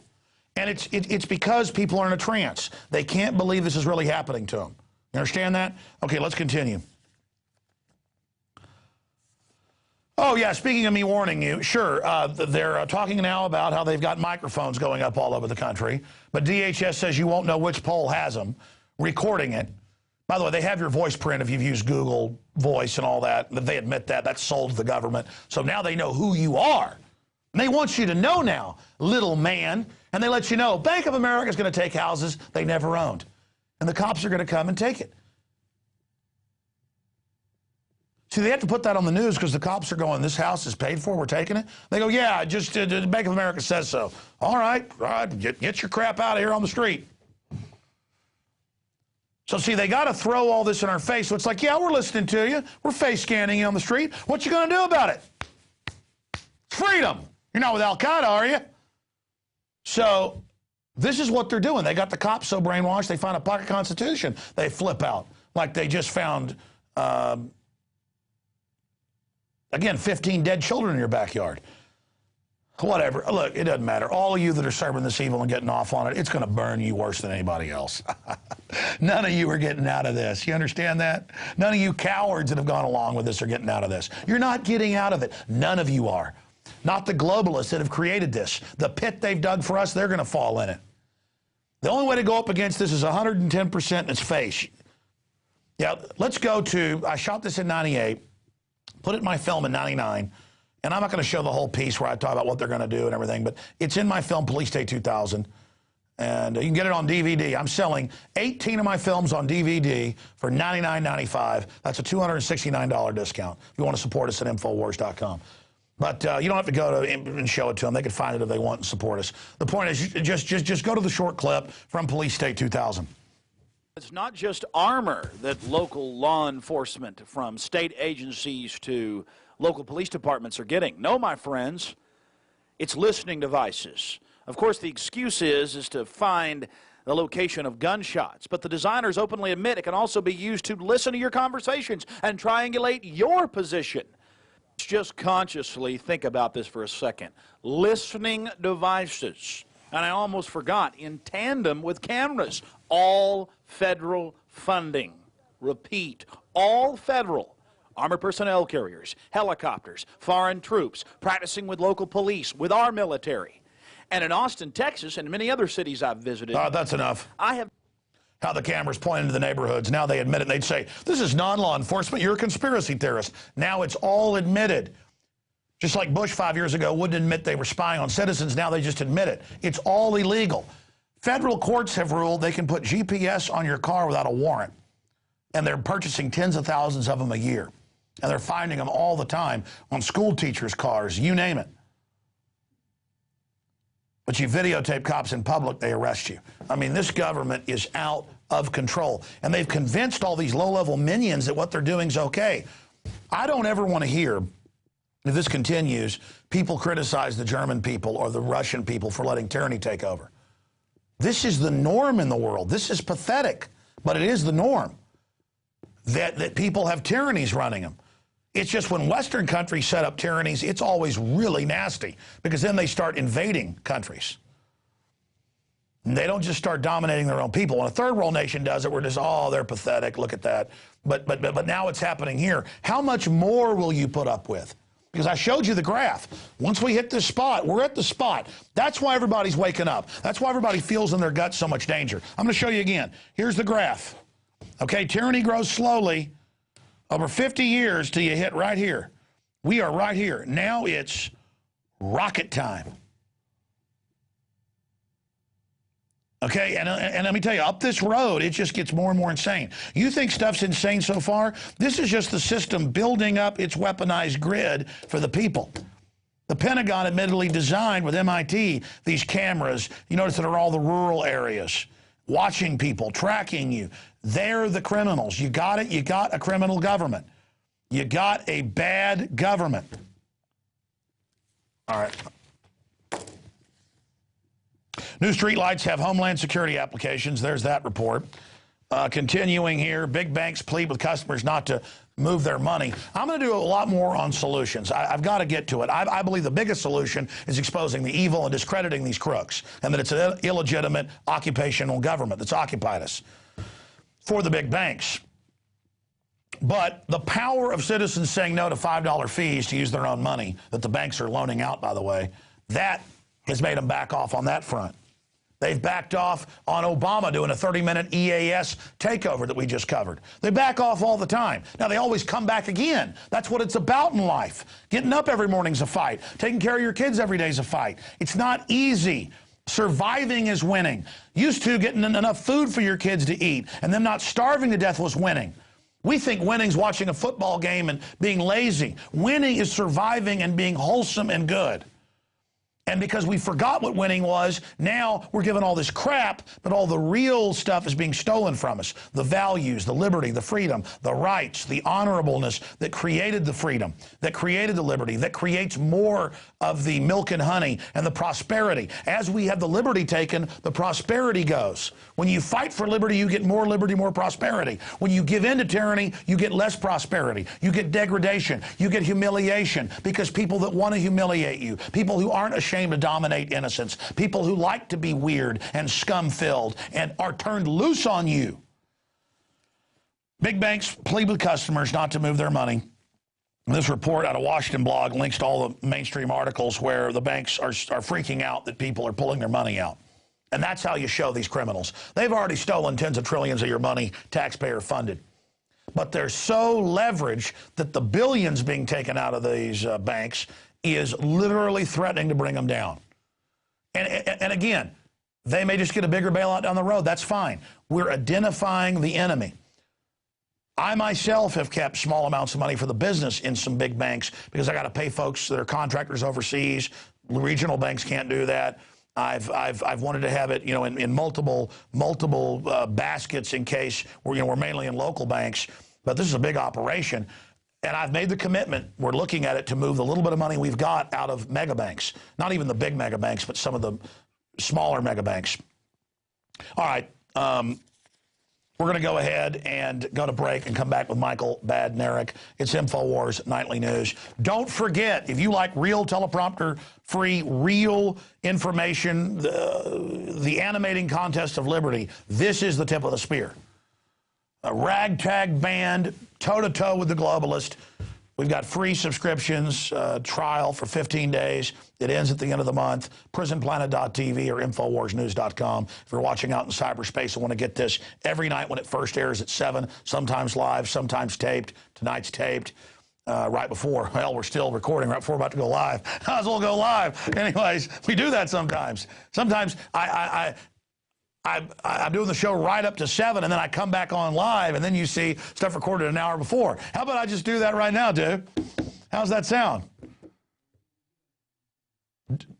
And it's because people are in a trance. They can't believe this is really happening to them. You understand that? Okay, let's continue. Oh, yeah, speaking of me warning you, sure, they're talking now about how they've got microphones going up all over the country, but DHS says you won't know which poll has them, recording it. By the way, they have your voice print if you've used Google Voice and all that. They admit that. That's sold to the government. So now they know who you are. And they want you to know now, little man. And they let you know, Bank of America is going to take houses they never owned. And the cops are going to come and take it. See, they have to put that on the news because the cops are going, this house is paid for, we're taking it. They go, yeah, just Bank of America says so. All right, get your crap out of here on the street. So, see, they got to throw all this in our face. So it's like, yeah, we're listening to you. We're face scanning you on the street. What you going to do about it? It's freedom. You're not with Al-Qaeda, are you? So this is what they're doing. They got the cops so brainwashed, they find a pocket constitution. They flip out. Like they just found, again, 15 dead children in your backyard. Whatever. Look, it doesn't matter. All of you that are serving this evil and getting off on it, it's going to burn you worse than anybody else. None of you are getting out of this. You understand that? None of you cowards that have gone along with this are getting out of this. You're not getting out of it. None of you are. Not the globalists that have created this. The pit they've dug for us, they're going to fall in it. The only way to go up against this is 110% in its face. Yeah, let's go to, I shot this in 98, put it in my film in 99, and I'm not going to show the whole piece where I talk about what they're going to do and everything, but it's in my film, Police State 2000, and you can get it on DVD. I'm selling 18 of my films on DVD for $99.95. That's a $269 discount if you want to support us at InfoWars.com. But you don't have to go to and show it to them. They can find it if they want and support us. The point is, just go to the short clip from Police State 2000. It's not just armor that local law enforcement, from state agencies to local police departments, are getting. No, my friends, it's listening devices. Of course, the excuse is to find the location of gunshots, but the designers openly admit it can also be used to listen to your conversations and triangulate your position. Just consciously think about this for a second. Listening devices, and I almost forgot, in tandem with cameras, all federal funding. Repeat, all federal. Armored personnel carriers, helicopters, foreign troops, practicing with local police, with our military. And in Austin, Texas, and many other cities I've visited. That's enough. I have. How the cameras point into the neighborhoods. Now they admit it. They'd say, this is non-law enforcement. You're a conspiracy theorist. Now it's all admitted. Just like Bush 5 years ago wouldn't admit they were spying on citizens. Now they just admit it. It's all illegal. Federal courts have ruled they can put GPS on your car without a warrant. And they're purchasing tens of thousands of them a year. And they're finding them all the time on school teachers' cars, you name it. But you videotape cops in public, they arrest you. I mean, this government is out of control. And they've convinced all these low-level minions that what they're doing is okay. I don't ever want to hear, if this continues, people criticize the German people or the Russian people for letting tyranny take over. This is the norm in the world. This is pathetic, but it is the norm that people have tyrannies running them. It's just when Western countries set up tyrannies, it's always really nasty because then they start invading countries. And they don't just start dominating their own people. When a third world nation does it, we're just, oh, they're pathetic, look at that. But now it's happening here. How much more will you put up with? Because I showed you the graph. Once we hit this spot, we're at the spot. That's why everybody's waking up. That's why everybody feels in their guts so much danger. I'm going to show you again. Here's the graph. Okay, tyranny grows slowly over 50 years till you hit right here. We are right here. Now it's rocket time. Okay, and let me tell you, up this road, it just gets more and more insane. You think stuff's insane so far? This is just the system building up its weaponized grid for the people. The Pentagon admittedly designed with MIT these cameras. You notice that are all the rural areas, watching people, tracking you. They're the criminals. You got it? You got a criminal government. You got a bad government. All right. New streetlights have Homeland Security applications. There's that report. Continuing here, big banks plead with customers not to move their money. I'm going to do a lot more on solutions. I've got to get to it. I believe the biggest solution is exposing the evil and discrediting these crooks, and that it's an illegitimate occupational government that's occupied us for the big banks. But the power of citizens saying no to $5 fees to use their own money that the banks are loaning out, by the way, that has made them back off on that front. They've backed off on Obama doing a 30-minute EAS takeover that we just covered. They back off all the time. Now, they always come back again. That's what it's about in life. Getting up every morning's a fight. Taking care of your kids every day's a fight. It's not easy. Surviving is winning. Used to, getting enough food for your kids to eat and them not starving to death was winning. We think winning's watching a football game and being lazy. Winning is surviving and being wholesome and good. And because we forgot what winning was, now we're given all this crap, but all the real stuff is being stolen from us. The values, the liberty, the freedom, the rights, the honorableness that created the freedom, that created the liberty, that creates more of the milk and honey and the prosperity. As we have the liberty taken, the prosperity goes. When you fight for liberty, you get more liberty, more prosperity. When you give in to tyranny, you get less prosperity. You get degradation. You get humiliation because people that want to humiliate you, people who aren't ashamed to dominate innocence, people who like to be weird and scum-filled and are turned loose on you. Big banks plead with customers not to move their money. This report out of Washington Blog links to all the mainstream articles where the banks are freaking out that people are pulling their money out. And that's how you show these criminals. They've already stolen tens of trillions of your money, taxpayer funded. But they're so leveraged that the billions being taken out of these banks is literally threatening to bring them down. And again, they may just get a bigger bailout down the road. That's fine. We're identifying the enemy. I myself have kept small amounts of money for the business in some big banks because I got to pay folks that are contractors overseas. Regional banks can't do that. I've wanted to have it, you know, in multiple baskets in case we're mainly in local banks. But this is a big operation. And I've made the commitment, we're looking at it, to move the little bit of money we've got out of mega banks. Not even the big mega banks, but some of the smaller mega banks. All right. We're going to go ahead and go to break and come back with Michael Badnarik. It's InfoWars Nightly News. Don't forget, if you like real teleprompter-free, real information, the animating contest of liberty, this is the tip of the spear. A ragtag band, toe-to-toe with the globalist. We've got free subscriptions, trial for 15 days. It ends at the end of the month. PrisonPlanet.tv or InfoWarsNews.com. If you're watching out in cyberspace and want to get this every night when it first airs at 7, sometimes live, sometimes taped. Tonight's taped right before. Well, we're still recording right before we're about to go live. Might as well go live. Anyways, we do that sometimes. Sometimes I'm doing the show right up to 7, and then I come back on live, and then you see stuff recorded an hour before. How about I just do that right now, dude? How's that sound?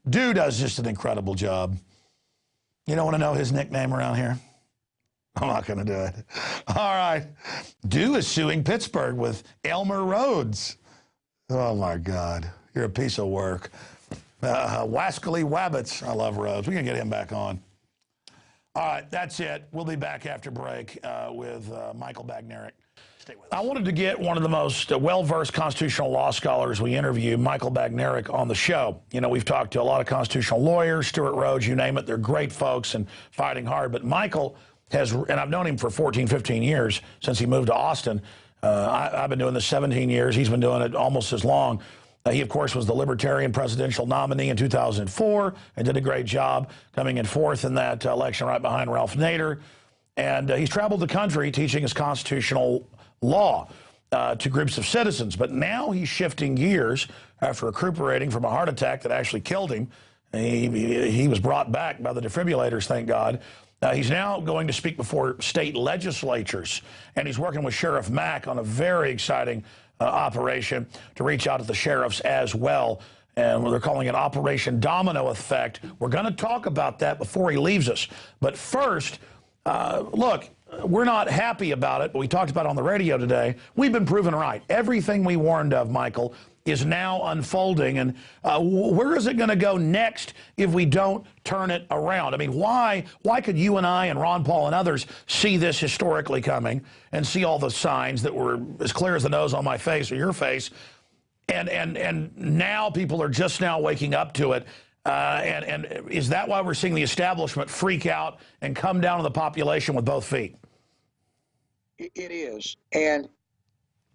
Dude does just an incredible job. You don't want to know his nickname around here? I'm not going to do it. All right. Dew is suing Pittsburgh with Elmer Rhodes. Oh, my God. You're a piece of work. Wascally Wabbits. I love Rhodes. We can get him back on. All right, that's it. We'll be back after break with Michael Badnarik. Stay with us. I wanted to get one of the most well-versed constitutional law scholars we interview, Michael Badnarik, on the show. You know, we've talked to a lot of constitutional lawyers, Stuart Rhodes, you name it. They're great folks and fighting hard. But Michael has, and I've known him for 14, 15 years since he moved to Austin. I've been doing this 17 years. He's been doing it almost as long. He, of course, was the Libertarian presidential nominee in 2004 and did a great job coming in fourth in that election right behind Ralph Nader. And he's traveled the country teaching his constitutional law to groups of citizens. But now he's shifting gears after recuperating from a heart attack that actually killed him. He was brought back by the defibrillators, thank God. He's now going to speak before state legislatures, and he's working with Sheriff Mack on a very exciting operation to reach out to the sheriffs as well. And they're calling it Operation Domino Effect. We're going to talk about that before he leaves us. But first, look, we're not happy about it, but we talked about it on the radio today. We've been proven right. Everything we warned of, Michael, is now unfolding. And where is it going to go next if we don't turn it around? I mean, why could you and I and Ron Paul and others see this historically coming and see all the signs that were as clear as the nose on my face or your face? And now people are just now waking up to it. And is that why we're seeing the establishment freak out and come down to the population with both feet? It is. And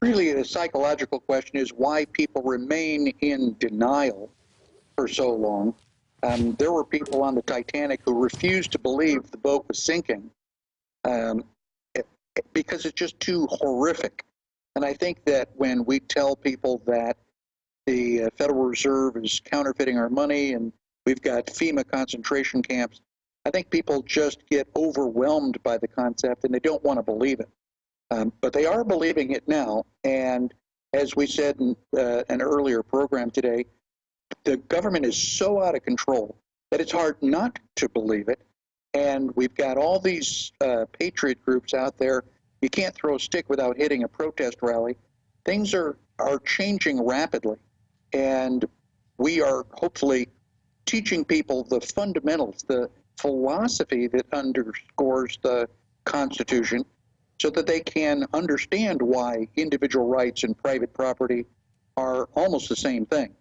really the psychological question is why people remain in denial for so long. There were people on the Titanic who refused to believe the boat was sinking because it's just too horrific. And I think that when we tell people that the Federal Reserve is counterfeiting our money and we've got FEMA concentration camps, I think people just get overwhelmed by the concept and they don't want to believe it. But they are believing it now. And as we said in an earlier program today, the government is so out of control that it's hard not to believe it. And we've got all these patriot groups out there. You can't throw a stick without hitting a protest rally. Things are changing rapidly. And we are hopefully teaching people the fundamentals, the philosophy that underscores the Constitution, so that they can understand why individual rights and private property are almost the same thing.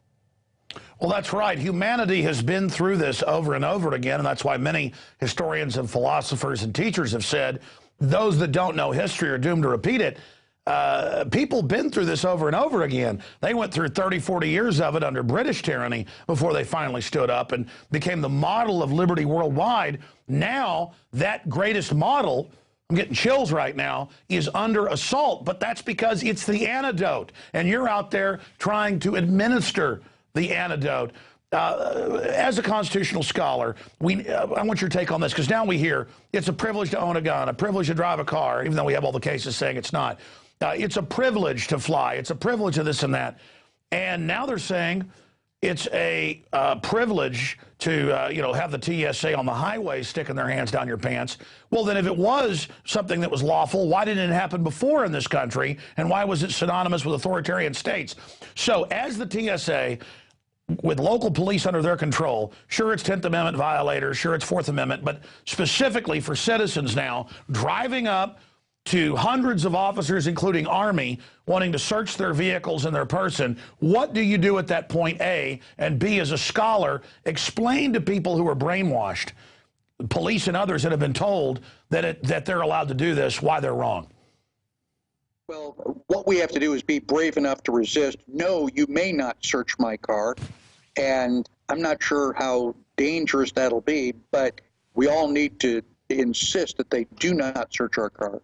Well, that's right. Humanity has been through this over and over again, and that's why many historians and philosophers and teachers have said those that don't know history are doomed to repeat it. People been through this over and over again. They went through 30, 40 years of it under British tyranny before they finally stood up and became the model of liberty worldwide. Now, that greatest model, I'm getting chills right now, is under assault, but that's because it's the antidote, and you're out there trying to administer the antidote. As a constitutional scholar, I want your take on this, because now we hear it's a privilege to own a gun, a privilege to drive a car, even though we have all the cases saying it's not. It's a privilege to fly. It's a privilege of this and that. And now they're saying it's a privilege to, have the TSA on the highway sticking their hands down your pants. Well, then if it was something that was lawful, why didn't it happen before in this country? And why was it synonymous with authoritarian states? So as the TSA, with local police under their control, sure, it's 10th Amendment violators, sure, it's 4th Amendment, but specifically for citizens now, driving up to hundreds of officers, including Army, wanting to search their vehicles and their person. What do you do at that point, A? And B, as a scholar, explain to people who are brainwashed, police and others that have been told that they're allowed to do this, why they're wrong. Well, what we have to do is be brave enough to resist. No, you may not search my car, and I'm not sure how dangerous that'll be, but we all need to insist that they do not search our car.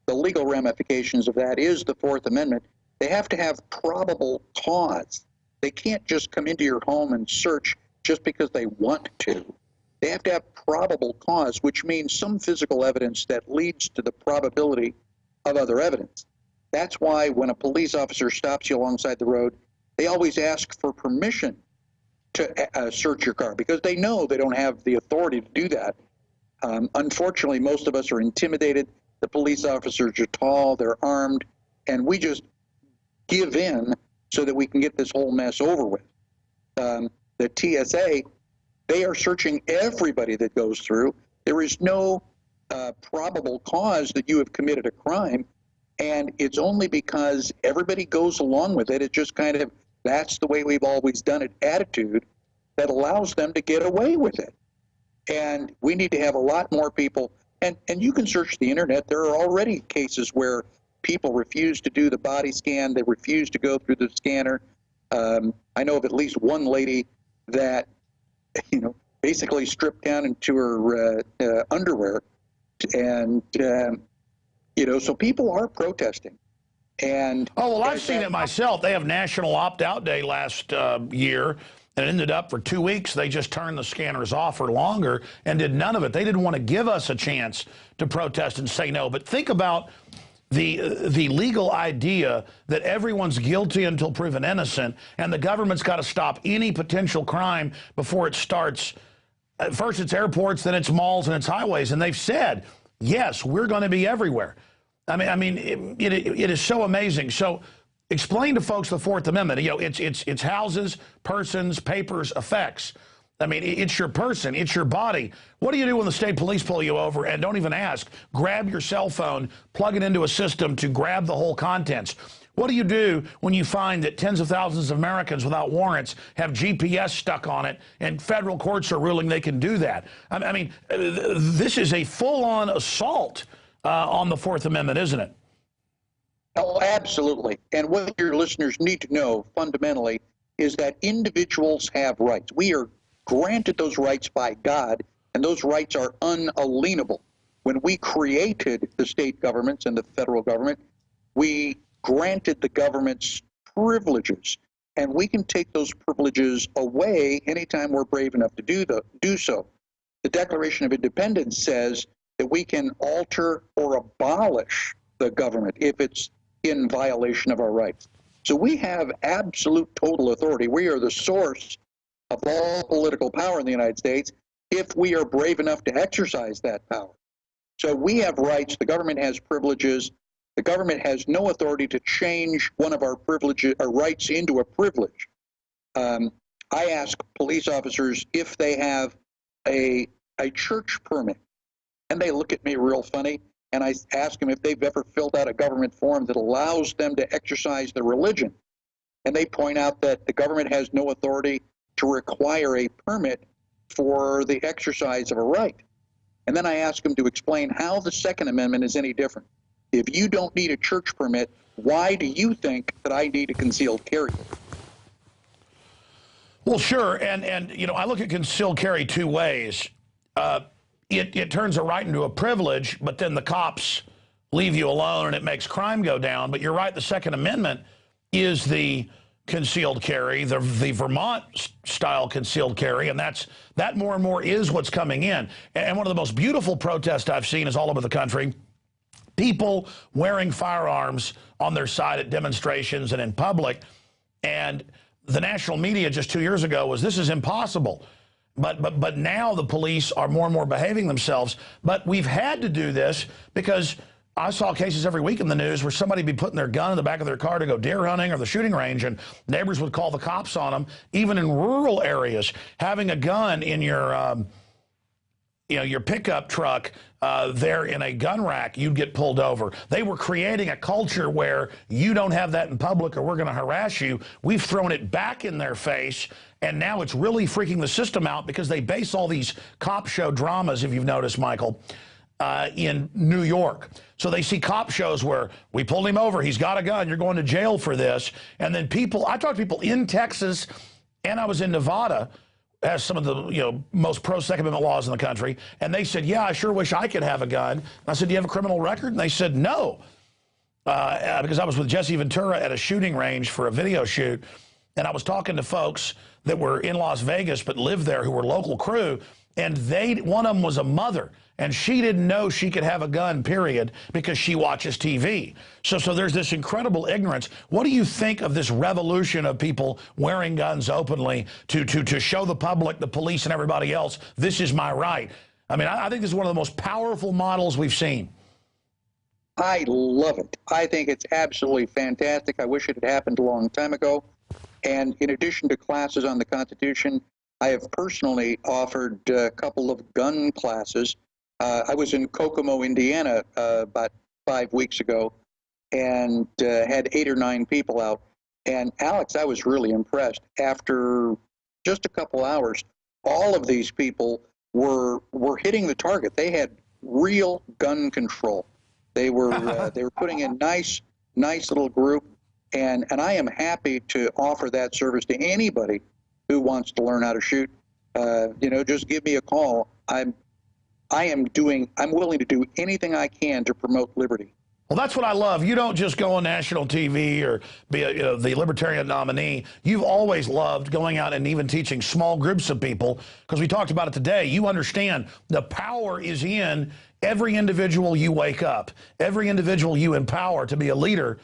The legal ramifications of that is the 4th Amendment. They have to have probable cause. They can't just come into your home and search just because they want to. They have to have probable cause, which means some physical evidence that leads to the probability of other evidence. That's why when a police officer stops you alongside the road, they always ask for permission to search your car, because they know they don't have the authority to do that. Unfortunately, most of us are intimidated. The police officers are tall, they're armed, and we just give in so that we can get this whole mess over with. The TSA, they are searching everybody that goes through. There is no probable cause that you have committed a crime, and it's only because everybody goes along with it. It's just kind of, that's the way we've always done it attitude that allows them to get away with it. And we need to have a lot more people. And you can search the internet. There are already cases where people refuse to do the body scan. They refuse to go through the scanner. I know of at least one lady that, basically stripped down into her underwear. And, so people are protesting. And I've seen it myself. They have National Opt-Out Day last year. And it ended up for 2 weeks, they just turned the scanners off or longer and did none of it. They didn't want to give us a chance to protest and say no. But think about the legal idea that everyone's guilty until proven innocent, and the government's got to stop any potential crime before it starts. First it's airports, then it's malls, and it's highways. And they've said, yes, we're going to be everywhere. I mean, it is so amazing. So explain to folks the 4th Amendment. It's houses, persons, papers, effects. I mean, it's your person, it's your body. What do you do when the state police pull you over and don't even ask? Grab your cell phone, plug it into a system to grab the whole contents. What do you do when you find that tens of thousands of Americans without warrants have GPS stuck on it and federal courts are ruling they can do that? I mean, this is a full-on assault on the 4th Amendment, isn't it? Oh, absolutely. And what your listeners need to know fundamentally is that individuals have rights. We are granted those rights by God, and those rights are unalienable. When we created the state governments and the federal government, we granted the government's privileges, and we can take those privileges away anytime we're brave enough to do so. The Declaration of Independence says that we can alter or abolish the government if it's in violation of our rights. So we have absolute total authority. We are the source of all political power in the United States if we are brave enough to exercise that power. So we have rights. The government has privileges. The government has no authority to change one of our privileges or rights into a privilege. I ask police officers if they have a church permit, and they look at me real funny, and I ask them if they've ever filled out a government form that allows them to exercise their religion. And they point out that the government has no authority to require a permit for the exercise of a right. And then I ask them to explain how the Second Amendment is any different. If you don't need a church permit, why do you think that I need a concealed carry? Well, sure, and you know, I look at concealed carry two ways. It turns a right into a privilege, but then the cops leave you alone and it makes crime go down. But you're right, the Second Amendment is the concealed carry, the Vermont-style concealed carry, and that more and more is what's coming in. And one of the most beautiful protests I've seen is all over the country. People wearing firearms on their side at demonstrations and in public, and the national media just 2 years ago was, this is impossible. But now the police are more and more behaving themselves. But we've had to do this because I saw cases every week in the news where somebody would be putting their gun in the back of their car to go deer hunting or the shooting range, and neighbors would call the cops on them. Even in rural areas, having a gun in your your pickup truck there in a gun rack, you'd get pulled over. They were creating a culture where you don't have that in public or we're going to harass you. We've thrown it back in their face, and now it's really freaking the system out because they base all these cop show dramas, if you've noticed, Michael, in New York. So they see cop shows where we pulled him over, he's got a gun, you're going to jail for this. And then I talked to people in Texas, and I was in Nevada, has some of the most pro-Second Amendment laws in the country, and they said, yeah, I sure wish I could have a gun. And I said, do you have a criminal record? And they said, no, because I was with Jesse Ventura at a shooting range for a video shoot, and I was talking to folks that were in Las Vegas but lived there who were local crew, and one of them was a mother, and she didn't know she could have a gun, period, because she watches TV. So there's this incredible ignorance. What do you think of this revolution of people wearing guns openly to show the public, the police, and everybody else, this is my right? I mean, I think this is one of the most powerful models we've seen. I love it. I think it's absolutely fantastic. I wish it had happened a long time ago. And in addition to classes on the Constitution, I have personally offered a couple of gun classes. I was in Kokomo, Indiana about 5 weeks ago and had 8 or 9 people out. And Alex, I was really impressed. After just a couple hours, all of these people were hitting the target. They had real gun control. They were putting in nice little group. And I am happy to offer that service to anybody who wants to learn how to shoot. Just give me a call. I'm willing to do anything I can to promote liberty. Well, that's what I love. You don't just go on national TV or be the Libertarian nominee. You've always loved going out and even teaching small groups of people, because we talked about it today. You understand the power is in every individual you wake up, every individual you empower to be a leader.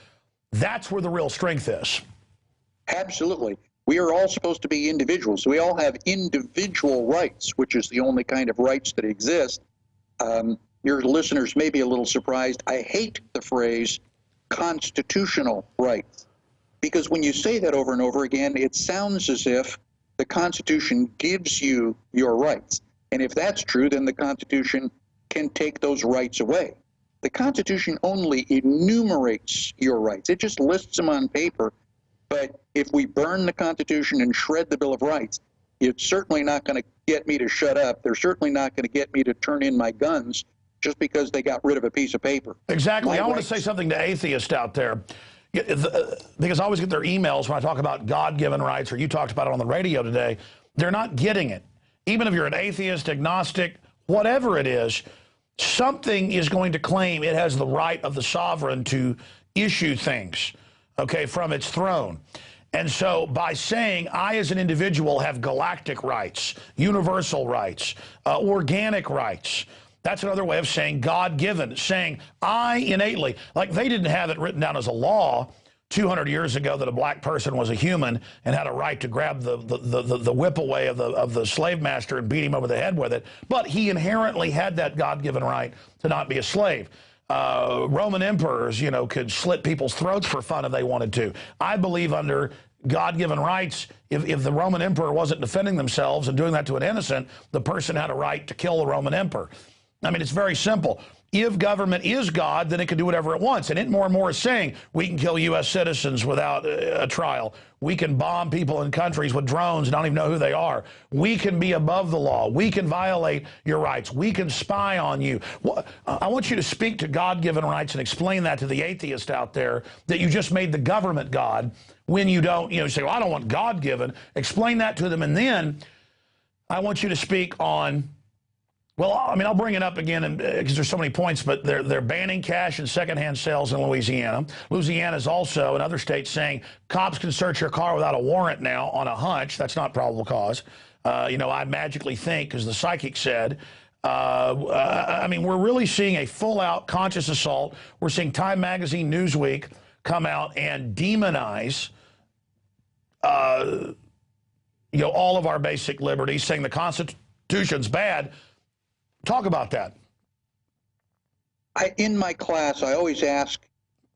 That's where the real strength is. Absolutely. We are all supposed to be individuals. We all have individual rights, which is the only kind of rights that exist. Your listeners may be a little surprised. I hate the phrase constitutional rights, because when you say that over and over again, it sounds as if the Constitution gives you your rights. And if that's true, then the Constitution can take those rights away. The Constitution only enumerates your rights. It just lists them on paper. But if we burn the Constitution and shred the Bill of Rights, it's certainly not going to get me to shut up. They're certainly not going to get me to turn in my guns just because they got rid of a piece of paper. Exactly. I want to say something to atheists out there, because I always get their emails when I talk about God-given rights, or you talked about it on the radio today. They're not getting it. Even if you're an atheist, agnostic, whatever it is, something is going to claim it has the right of the sovereign to issue things, okay, from its throne. And so by saying I as an individual have galactic rights, universal rights, organic rights, That's another way of saying God-given, saying I innately, like they didn't have it written down as a law 200 years ago that a black person was a human and had a right to grab the whip away of the slave master and beat him over the head with it. But he inherently had that God-given right to not be a slave. Roman emperors, you know, could slit people's throats for fun if they wanted to. I believe under God-given rights, if the Roman emperor wasn't defending themselves and doing that to an innocent, the person had a right to kill the Roman emperor. I mean, it's very simple. If government is God, then it can do whatever it wants. And it more and more is saying we can kill U.S. citizens without a trial. We can bomb people in countries with drones and don't even know who they are. We can be above the law. We can violate your rights. We can spy on you. I want you to speak to God-given rights and explain that to the atheist out there, that you just made the government God when you don't, you know, say, well, I don't want God-given. Explain that to them. And then I want you to speak on, well, I mean, I'll bring it up again because there's so many points, but they're banning cash and secondhand sales in Louisiana. Louisiana is also, in other states, saying cops can search your car without a warrant now on a hunch. That's not probable cause. You know, I magically think, because the psychic said, I mean, we're really seeing a full-out conscious assault. We're seeing Time Magazine, Newsweek come out and demonize, you know, all of our basic liberties, saying the Constitution's bad. Talk about that. In my class, I always ask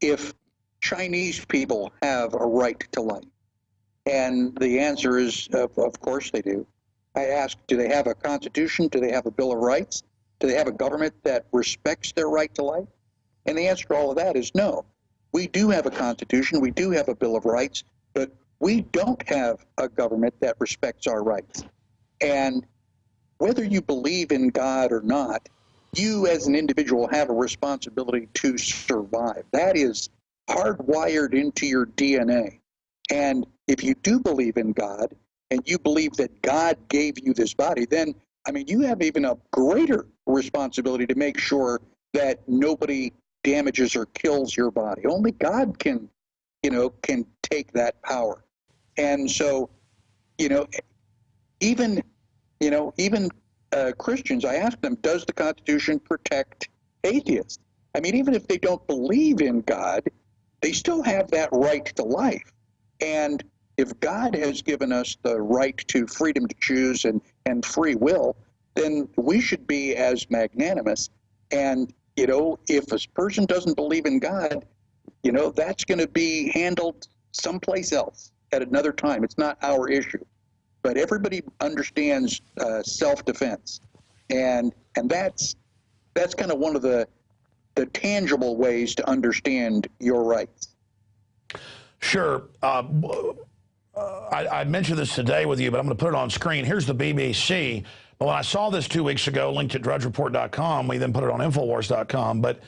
if Chinese people have a right to life. And the answer is, of course they do. I ask, do they have a constitution? Do they have a Bill of Rights? Do they have a government that respects their right to life? And the answer to all of that is no. We do have a constitution. We do have a Bill of Rights, but we don't have a government that respects our rights. And whether you believe in God or not, you as an individual have a responsibility to survive. That is hardwired into your DNA. And if you do believe in God, and you believe that God gave you this body, then, I mean, you have even a greater responsibility to make sure that nobody damages or kills your body. Only God can, you know, can take that power. And so, you know, even Christians, I ask them, does the Constitution protect atheists? I mean, even if they don't believe in God, they still have that right to life. And if God has given us the right to freedom to choose and free will, then we should be as magnanimous. And, you know, if a person doesn't believe in God, you know, that's going to be handled someplace else at another time. It's not our issue. But everybody understands self-defense, and that's kind of one of the tangible ways to understand your rights. Sure. I mentioned this today with you, but I'm going to put it on screen. Here's the BBC. But when I saw this 2 weeks ago, linked at drudgereport.com, we then put it on InfoWars.com. But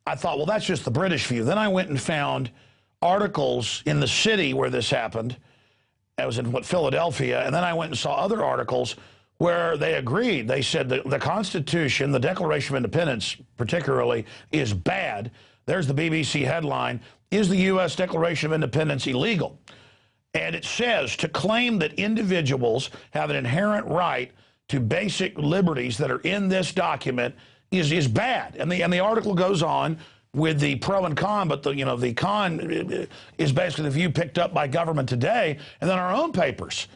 I thought, well, that's just the British view. Then I went and found articles in the city where this happened. That was in Philadelphia. And then I went and saw other articles where they agreed. They said the Constitution, the Declaration of Independence particularly, is bad. There's the BBC headline, "Is the U.S. Declaration of Independence illegal?" And it says to claim that individuals have an inherent right to basic liberties that are in this document is bad. And the article goes on with the pro and con, but the con is basically the view picked up by government today, and then our own papers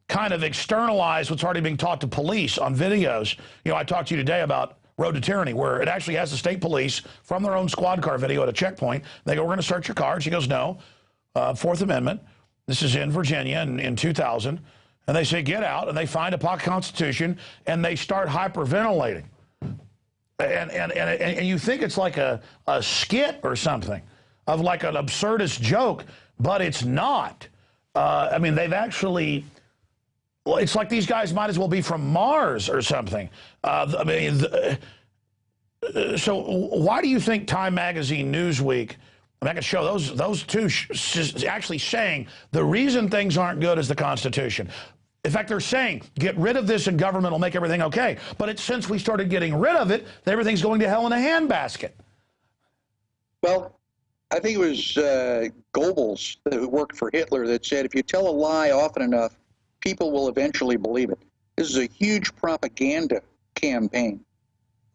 kind of externalize what's already being taught to police on videos. You know, I talked to you today about Road to Tyranny, where it actually has the state police from their own squad car video at a checkpoint. They go, "We're going to search your car." And she goes, "No, Fourth Amendment. This is in Virginia in 2000. And they say, "Get out," and they find a pocket constitution, and they start hyperventilating. And you think it's like a skit or something of like an absurdist joke, but it's not. I mean, they've actually, well, it's like these guys might as well be from Mars or something. I mean, so why do you think Time Magazine, Newsweek, I can show those two actually saying the reason things aren't good is the Constitution. In fact, they're saying, get rid of this and government will make everything okay. But it's since we started getting rid of it, everything's going to hell in a handbasket. Well, I think it was Goebbels, who worked for Hitler, that said, if you tell a lie often enough, people will eventually believe it. This is a huge propaganda campaign.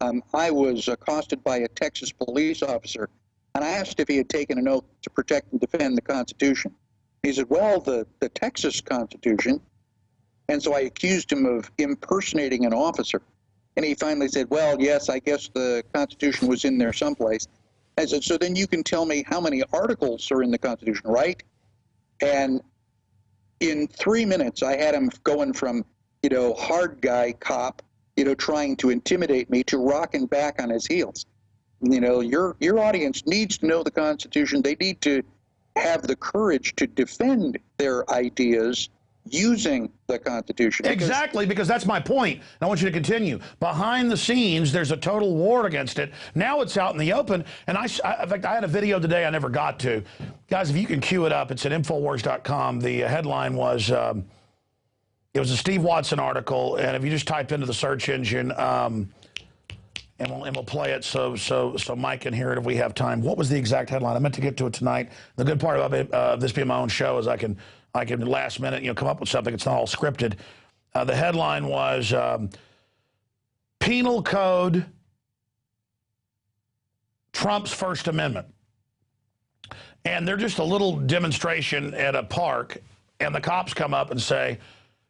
I was accosted by a Texas police officer, and I asked if he had taken an oath to protect and defend the Constitution. He said, well, the Texas Constitution. And so I accused him of impersonating an officer. And he finally said, well, yes, I guess the Constitution was in there someplace. I said, so then you can tell me how many articles are in the Constitution, right? And in 3 minutes, I had him going from, hard guy cop, trying to intimidate me, to rocking back on his heels. Your audience needs to know the Constitution. They need to have the courage to defend their ideas using the Constitution. Exactly, because that's my point. And I want you to continue. Behind the scenes, there's a total war against it. Now it's out in the open. And in fact, I had a video today I never got to. Guys, if you can cue it up, it's at InfoWars.com. The headline was, it was a Steve Watson article. And if you just type into the search engine, and we'll play it so Mike can hear it if we have time. What was the exact headline? I meant to get to it tonight. The good part about this being my own show is I can last minute, come up with something. It's not all scripted. The headline was Penal Code Trump's First Amendment. And they're just a little demonstration at a park, and the cops come up and say,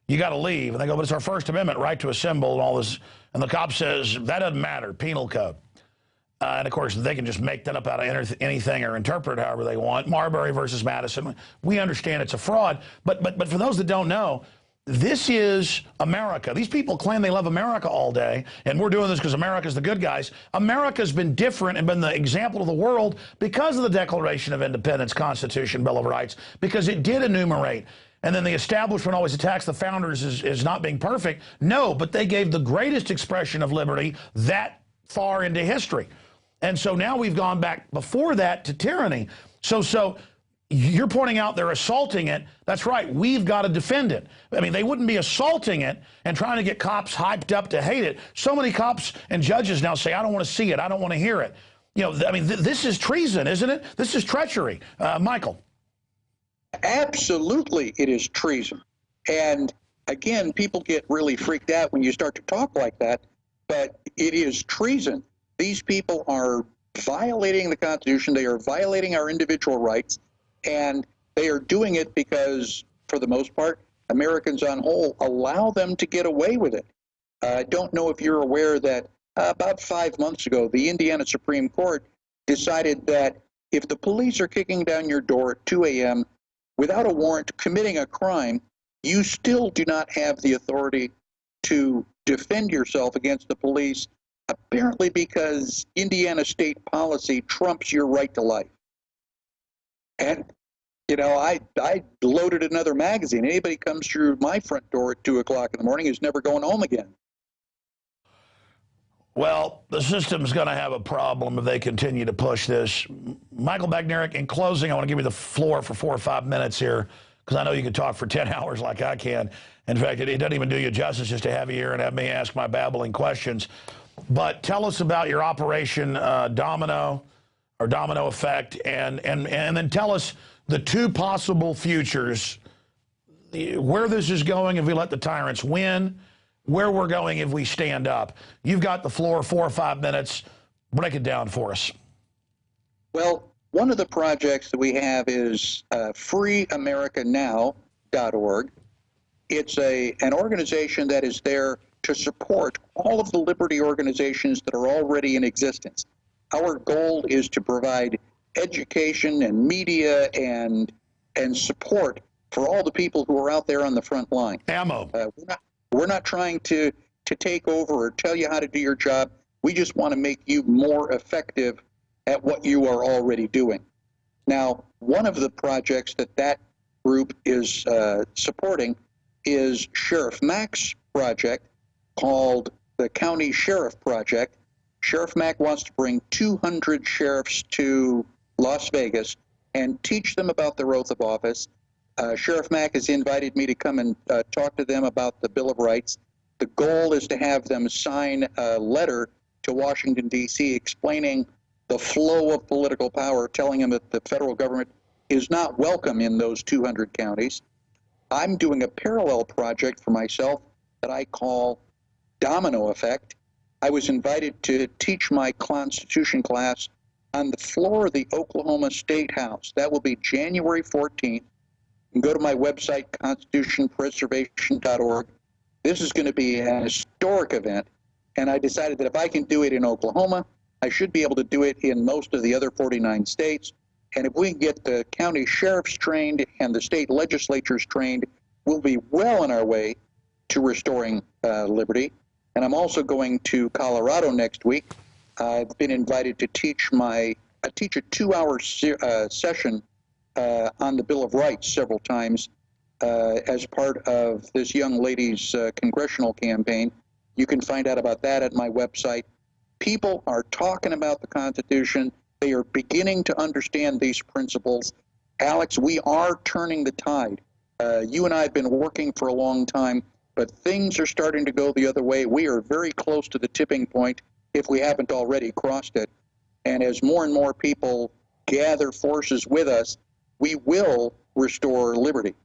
you got to leave. And they go, but it's our First Amendment, right to assemble and all this. And the cop says, that doesn't matter, penal code. And, of course, they can just make that up out of anything or interpret it however they want. Marbury versus Madison. We understand it's a fraud. But for those that don't know, this is America. These people claim they love America all day, and we're doing this because America's the good guys. America's been different and been the example of the world because of the Declaration of Independence, Constitution, Bill of Rights, because it did enumerate. And then the establishment always attacks the founders as not being perfect. No, but they gave the greatest expression of liberty that far into history. And so now we've gone back before that to tyranny. So you're pointing out they're assaulting it. That's right. We've got to defend it. I mean, they wouldn't be assaulting it and trying to get cops hyped up to hate it. So many cops and judges now say, I don't want to see it. I don't want to hear it. I mean, this is treason, isn't it? This is treachery. Michael. Absolutely, it is treason. And again, people get really freaked out when you start to talk like that, but it is treason. These people are violating the Constitution. They are violating our individual rights, and they are doing it because, for the most part, Americans on whole allow them to get away with it. I don't know if you're aware that about 5 months ago, the Indiana Supreme Court decided that if the police are kicking down your door at 2 a.m., without a warrant, committing a crime, you still do not have the authority to defend yourself against the police, apparently because Indiana state policy trumps your right to life. And, I loaded another magazine. Anybody comes through my front door at 2 o'clock in the morning is never going home again. Well, the system's going to have a problem if they continue to push this. Michael Bagnerick, in closing, I want to give you the floor for 4 or 5 minutes here, because I know you can talk for 10 hours like I can. In fact, it doesn't even do you justice just to have you here and have me ask my babbling questions. But tell us about your Operation Domino or Domino Effect, and then tell us the two possible futures, where this is going if we let the tyrants win, where we're going if we stand up. You've got the floor, 4 or 5 minutes. Break it down for us. Well, one of the projects that we have is freeamericanow.org. It's an organization that is there to support all of the liberty organizations that are already in existence. Our goal is to provide education and media and support for all the people who are out there on the front line. Ammo. We're not trying to take over or tell you how to do your job. We just want to make you more effective at what you are already doing. Now, one of the projects that group is supporting is Sheriff Mack's project called the County Sheriff Project. Sheriff Mack wants to bring 200 sheriffs to Las Vegas and teach them about their oath of office. Sheriff Mack has invited me to come and talk to them about the Bill of Rights. The goal is to have them sign a letter to Washington, D.C., explaining the flow of political power, telling them that the federal government is not welcome in those 200 counties. I'm doing a parallel project for myself that I call Domino Effect, I was invited to teach my Constitution class on the floor of the Oklahoma State House. That will be January 14th. You can go to my website, constitutionpreservation.org. This is going to be an historic event, and I decided that if I can do it in Oklahoma, I should be able to do it in most of the other 49 states. And if we can get the county sheriffs trained and the state legislatures trained, we'll be well on our way to restoring liberty. And I'm also going to Colorado next week. I've been invited to teach a 2-hour session on the Bill of Rights several times as part of this young lady's congressional campaign. You can find out about that at my website. People are talking about the Constitution. They are beginning to understand these principles. Alex, we are turning the tide. You and I have been working for a long time, but things are starting to go the other way. We are very close to the tipping point, if we haven't already crossed it. And as more and more people gather forces with us, we will restore liberty.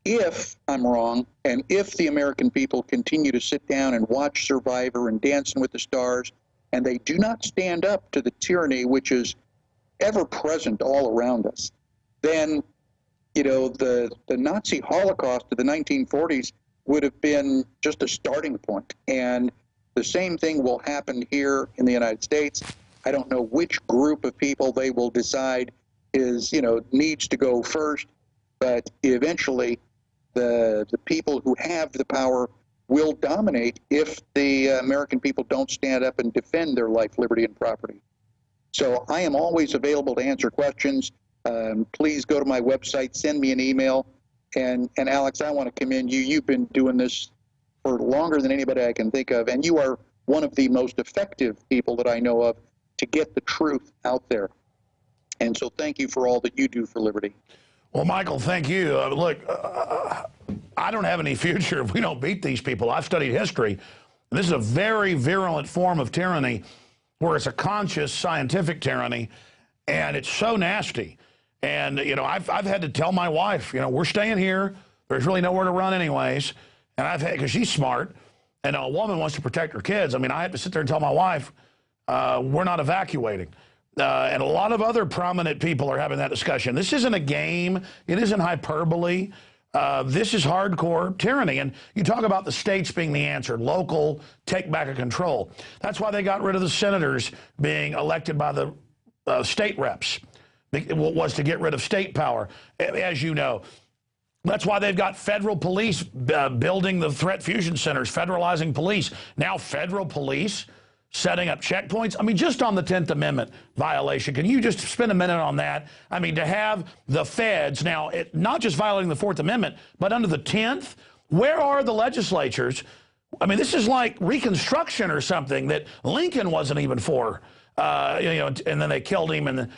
If I'm wrong, and if the American people continue to sit down and watch Survivor and Dancing with the Stars, and they do not stand up to the tyranny which is ever present all around us, then, you know, the Nazi Holocaust of the 1940s would have been just a starting point. And the same thing will happen here in the United States. I don't know which group of people they will decide is, you know, needs to go first, but eventually the people who have the power will dominate if the American people don't stand up and defend their life, liberty, and property. So I am always available to answer questions. Please go to my website, send me an email. And Alex, I want to commend you. You've been doing this for longer than anybody I can think of, and you are one of the most effective people that I know of to get the truth out there. And so thank you for all that you do for liberty. Well, Michael, thank you. Look, I don't have any future if we don't beat these people. I've studied history. This is a very virulent form of tyranny where it's a conscious scientific tyranny, and it's so nasty. And, you know, I've had to tell my wife, you know, we're staying here. There's really nowhere to run anyways. And I've had, because she's smart, and a woman wants to protect her kids. I mean, I have to sit there and tell my wife, we're not evacuating. And a lot of other prominent people are having that discussion. This isn't a game. It isn't hyperbole. This is hardcore tyranny. And you talk about the states being the answer, local, take back of control. That's why they got rid of the senators being elected by the state reps. It was to get rid of state power, as you know. That's why they've got federal police building the threat fusion centers, federalizing police. Now federal police setting up checkpoints. I mean, just on the 10th Amendment violation, can you just spend a minute on that? I mean, to have the feds now, not just violating the 4th Amendment, but under the 10th, where are the legislatures? I mean, this is like Reconstruction or something that Lincoln wasn't even for, you know, and then they killed him, and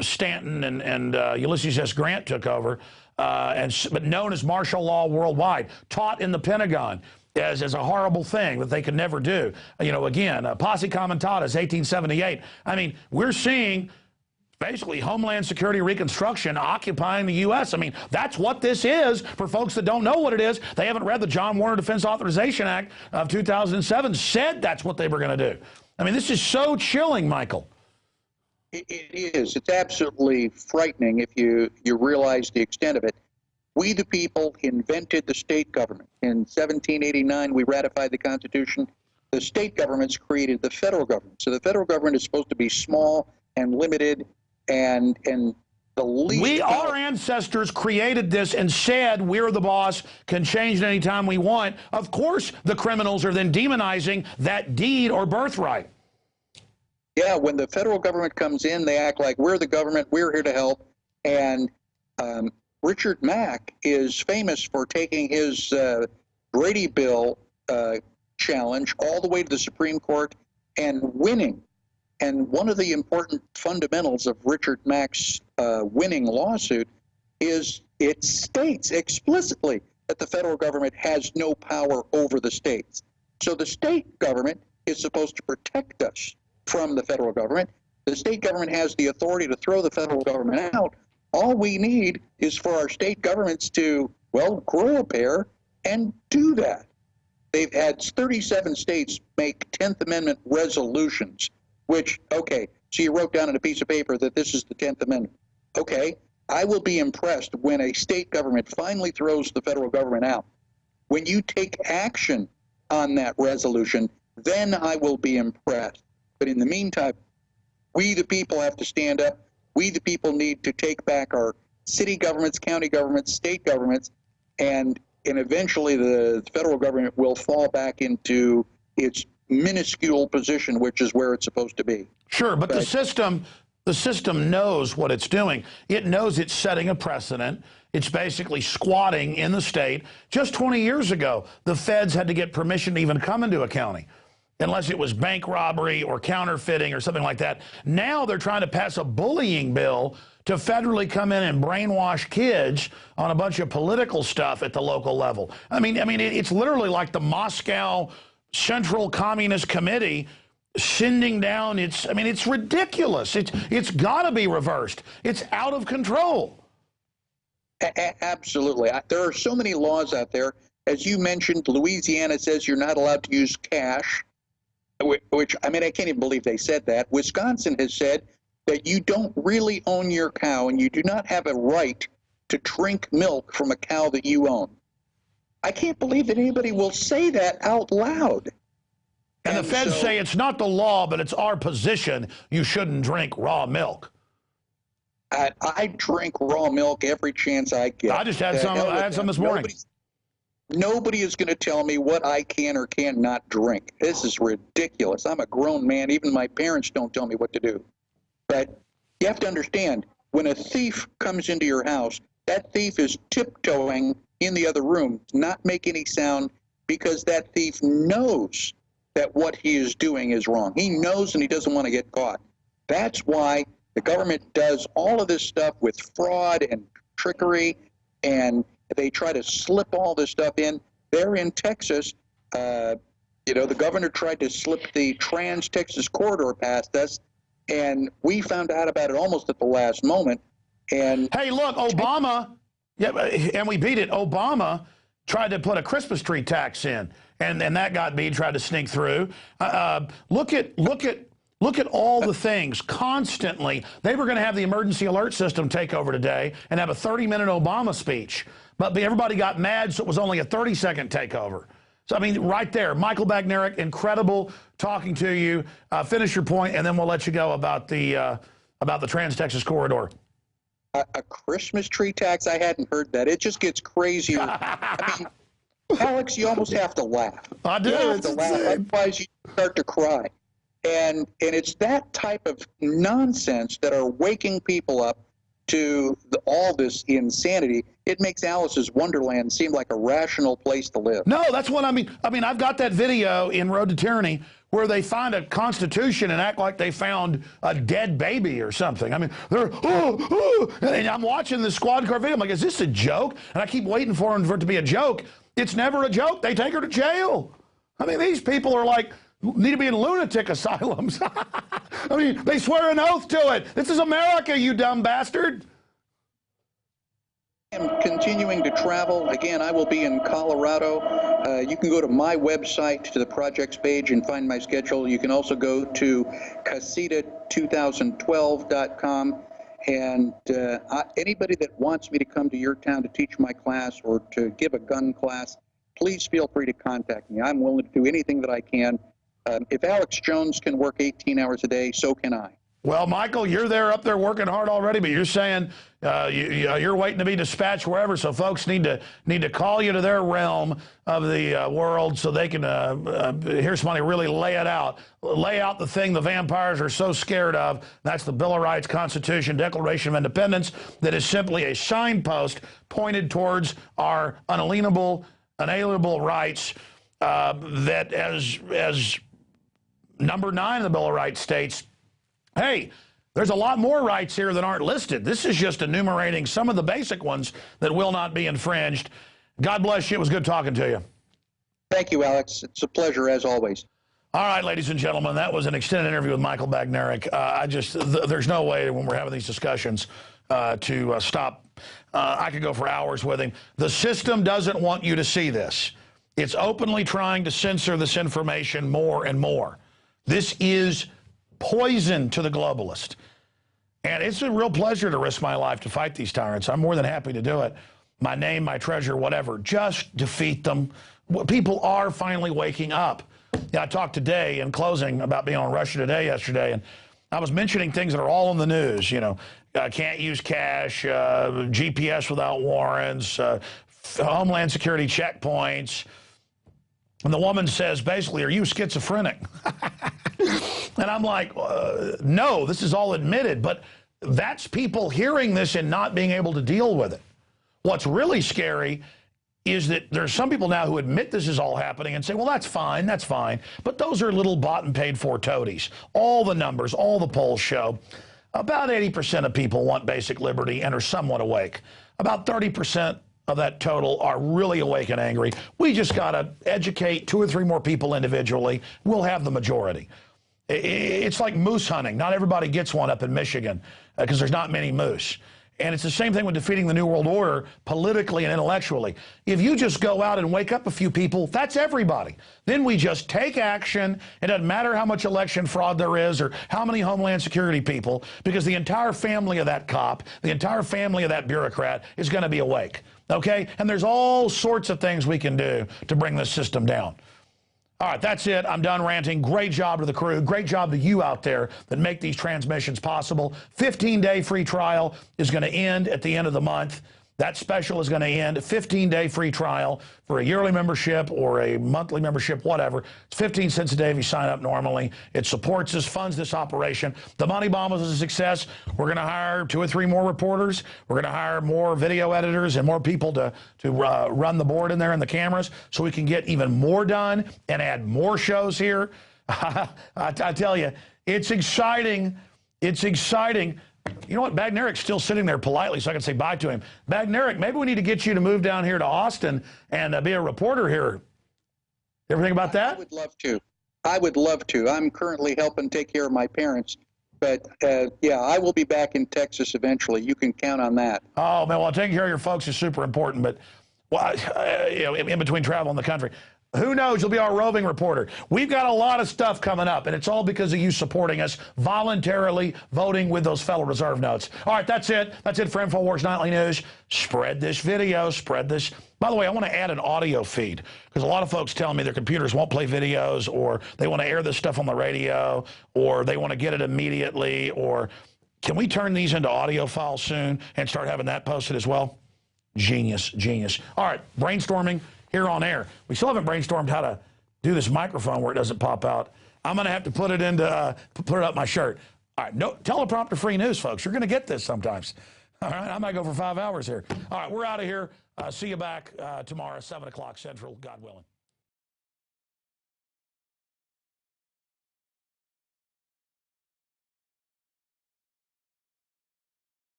Stanton and Ulysses S. Grant took over, but known as martial law worldwide, taught in the Pentagon as a horrible thing that they could never do. You know, again, Posse Comitatus, 1878. I mean, we're seeing basically Homeland Security Reconstruction occupying the U.S. I mean, that's what this is for folks that don't know what it is. They haven't read the John Warner Defense Authorization Act of 2007, said that's what they were going to do. I mean, this is so chilling, Michael. It is. It's absolutely frightening if you realize the extent of it. We, the people, invented the state government. In 1789, we ratified the Constitution. The state governments created the federal government. So the federal government is supposed to be small and limited, and the least... Our ancestors created this and said we're the boss, can change it anytime we want. Of course, the criminals are then demonizing that deed or birthright. Yeah, when the federal government comes in, they act like we're the government, we're here to help. And Richard Mack is famous for taking his Brady Bill challenge all the way to the Supreme Court and winning. And one of the important fundamentals of Richard Mack's winning lawsuit is it states explicitly that the federal government has no power over the states. So the state government is supposed to protect us from the federal government. The state government has the authority to throw the federal government out. All we need is for our state governments to, well, grow a pair and do that. They've had 37 states make 10th Amendment resolutions, which, okay, so you wrote down on a piece of paper that this is the 10th Amendment. Okay, I will be impressed when a state government finally throws the federal government out. When you take action on that resolution, then I will be impressed. But in the meantime, we the people have to stand up. We the people need to take back our city governments, county governments, state governments, and eventually the federal government will fall back into its minuscule position, which is where it's supposed to be. Sure, but the system knows what it's doing. It knows it's setting a precedent. It's basically squatting in the state. Just 20 years ago, the feds had to get permission to even come into a county, unless it was bank robbery or counterfeiting or something like that. Now they're trying to pass a bullying bill to federally come in and brainwash kids on a bunch of political stuff at the local level. I mean, it's literally like the Moscow Central Communist Committee sending down its, I mean, it's ridiculous. It's got to be reversed. It's out of control. Absolutely. There are so many laws out there. As you mentioned, Louisiana says you're not allowed to use cash, which, I mean, I can't even believe they said that. Wisconsin has said that you don't really own your cow and you do not have a right to drink milk from a cow that you own. I can't believe that anybody will say that out loud. And the feds say it's not the law, but it's our position. You shouldn't drink raw milk. I drink raw milk every chance I get. I just had some. I had some this morning. Nobody is going to tell me what I can or cannot drink. This is ridiculous. I'm a grown man. Even my parents don't tell me what to do. But you have to understand, when a thief comes into your house, that thief is tiptoeing in the other room, not make any sound, because that thief knows that what he is doing is wrong. He knows and he doesn't want to get caught. That's why the government does all of this stuff with fraud and trickery, and they try to slip all this stuff in. There in Texas, you know, the governor tried to slip the Trans-Texas Corridor past us, and we found out about it almost at the last moment. And hey, look, Obama, yeah, and we beat it. Obama tried to put a Christmas tree tax in, and that got beat. Tried to sneak through. Look at all the things constantly. They were going to have the emergency alert system take over today and have a 30-minute Obama speech, but everybody got mad, so it was only a 30-second takeover. So, I mean, right there, Michael Bagneric, incredible talking to you. Finish your point, and then we'll let you go about the Trans-Texas Corridor. A Christmas tree tax? I hadn't heard that. It just gets crazier. I mean, Alex, you almost have to laugh. I do. You have to laugh, otherwise you start to cry. And it's that type of nonsense that are waking people up to all this insanity. It makes Alice's Wonderland seem like a rational place to live. No, that's what I mean. I've got that video in Road to Tyranny where they find a constitution and act like they found a dead baby or something. I mean, they're, and I'm watching the squad car video. I'm like, is this a joke? And I keep waiting for it to be a joke. It's never a joke. They take her to jail. I mean, these people are like, need to be in lunatic asylums. I mean, they swear an oath to it. This is America, you dumb bastard. I'm continuing to travel. Again, I will be in Colorado. You can go to my website, to the projects page, and find my schedule. You can also go to casita2012.com. And anybody that wants me to come to your town to teach my class or to give a gun class, please feel free to contact me. I'm willing to do anything that I can. If Alex Jones can work 18 hours a day, so can I. Well, Michael, you're up there working hard already, but you're saying you're waiting to be dispatched wherever. So folks need to call you to their realm of the world so they can hear somebody really lay out the thing the vampires are so scared of. That's the Bill of Rights, Constitution, Declaration of Independence, that is simply a signpost pointed towards our unalienable rights that as number 9 in the Bill of Rights states, hey, there's a lot more rights here that aren't listed. This is just enumerating some of the basic ones that will not be infringed. God bless you. It was good talking to you. Thank you, Alex. It's a pleasure, as always. All right, ladies and gentlemen, that was an extended interview with Michael Bagneric. There's no way when we're having these discussions to stop. I could go for hours with him. The system doesn't want you to see this. It's openly trying to censor this information more and more. This is poison to the globalist. And it's a real pleasure to risk my life to fight these tyrants. I'm more than happy to do it. My name, my treasure, whatever. Just defeat them. People are finally waking up. Yeah, I talked today in closing about being on Russia Today yesterday, and I was mentioning things that are all in the news. You know, can't use cash, GPS without warrants, Homeland Security checkpoints. And the woman says, basically, are you schizophrenic? And I'm like, no, this is all admitted. But that's people hearing this and not being able to deal with it. What's really scary is that there's some people now who admit this is all happening and say, well, that's fine, that's fine. But those are little bought and paid for toadies. All the numbers, all the polls show about 80% of people want basic liberty and are somewhat awake. About 30% of that total are really awake and angry. We just got to educate 2 or 3 more people individually. We'll have the majority. It's like moose hunting. Not everybody gets one up in Michigan because there's not many moose. And it's the same thing with defeating the New World Order politically and intellectually. If you just go out and wake up a few people, that's everybody. Then we just take action. It doesn't matter how much election fraud there is or how many Homeland Security people, because the entire family of that cop, the entire family of that bureaucrat is going to be awake. Okay? And there's all sorts of things we can do to bring this system down. All right, that's it. I'm done ranting. Great job to the crew. Great job to you out there that make these transmissions possible. 15-day free trial is going to end at the end of the month. That special is going to end. 15-day free trial for a yearly membership or a monthly membership, whatever. It's 15 cents a day if you sign up normally. It supports us, funds this operation. The Money Bomb was a success. We're going to hire 2 or 3 more reporters. We're going to hire more video editors and more people to run the board in there and the cameras so we can get even more done and add more shows here. I tell you, it's exciting. It's exciting. You know what? Bagneric's still sitting there politely so I can say bye to him. Bagneric, maybe we need to get you to move down here to Austin and be a reporter here. You ever think about that? I would love to. I would love to. I'm currently helping take care of my parents. But, yeah, I will be back in Texas eventually. You can count on that. Oh, man, well, taking care of your folks is super important. But, well, you know, in between travel in the country, who knows? You'll be our roving reporter. We've got a lot of stuff coming up, and it's all because of you supporting us, voluntarily voting with those fellow reserve notes. All right, that's it. That's it for InfoWars Nightly News. Spread this video. Spread this. By the way, I want to add an audio feed because a lot of folks tell me their computers won't play videos, or they want to air this stuff on the radio, or they want to get it immediately, or can we turn these into audio files soon and start having that posted as well? Genius, genius. All right, brainstorming here on air. We still haven't brainstormed how to do this microphone where it doesn't pop out. I'm going to have to put it up my shirt. All right, no teleprompter-free news, folks. You're going to get this sometimes. All right, I might go for 5 hours here. All right, we're out of here. See you back tomorrow, 7 o'clock Central, God willing.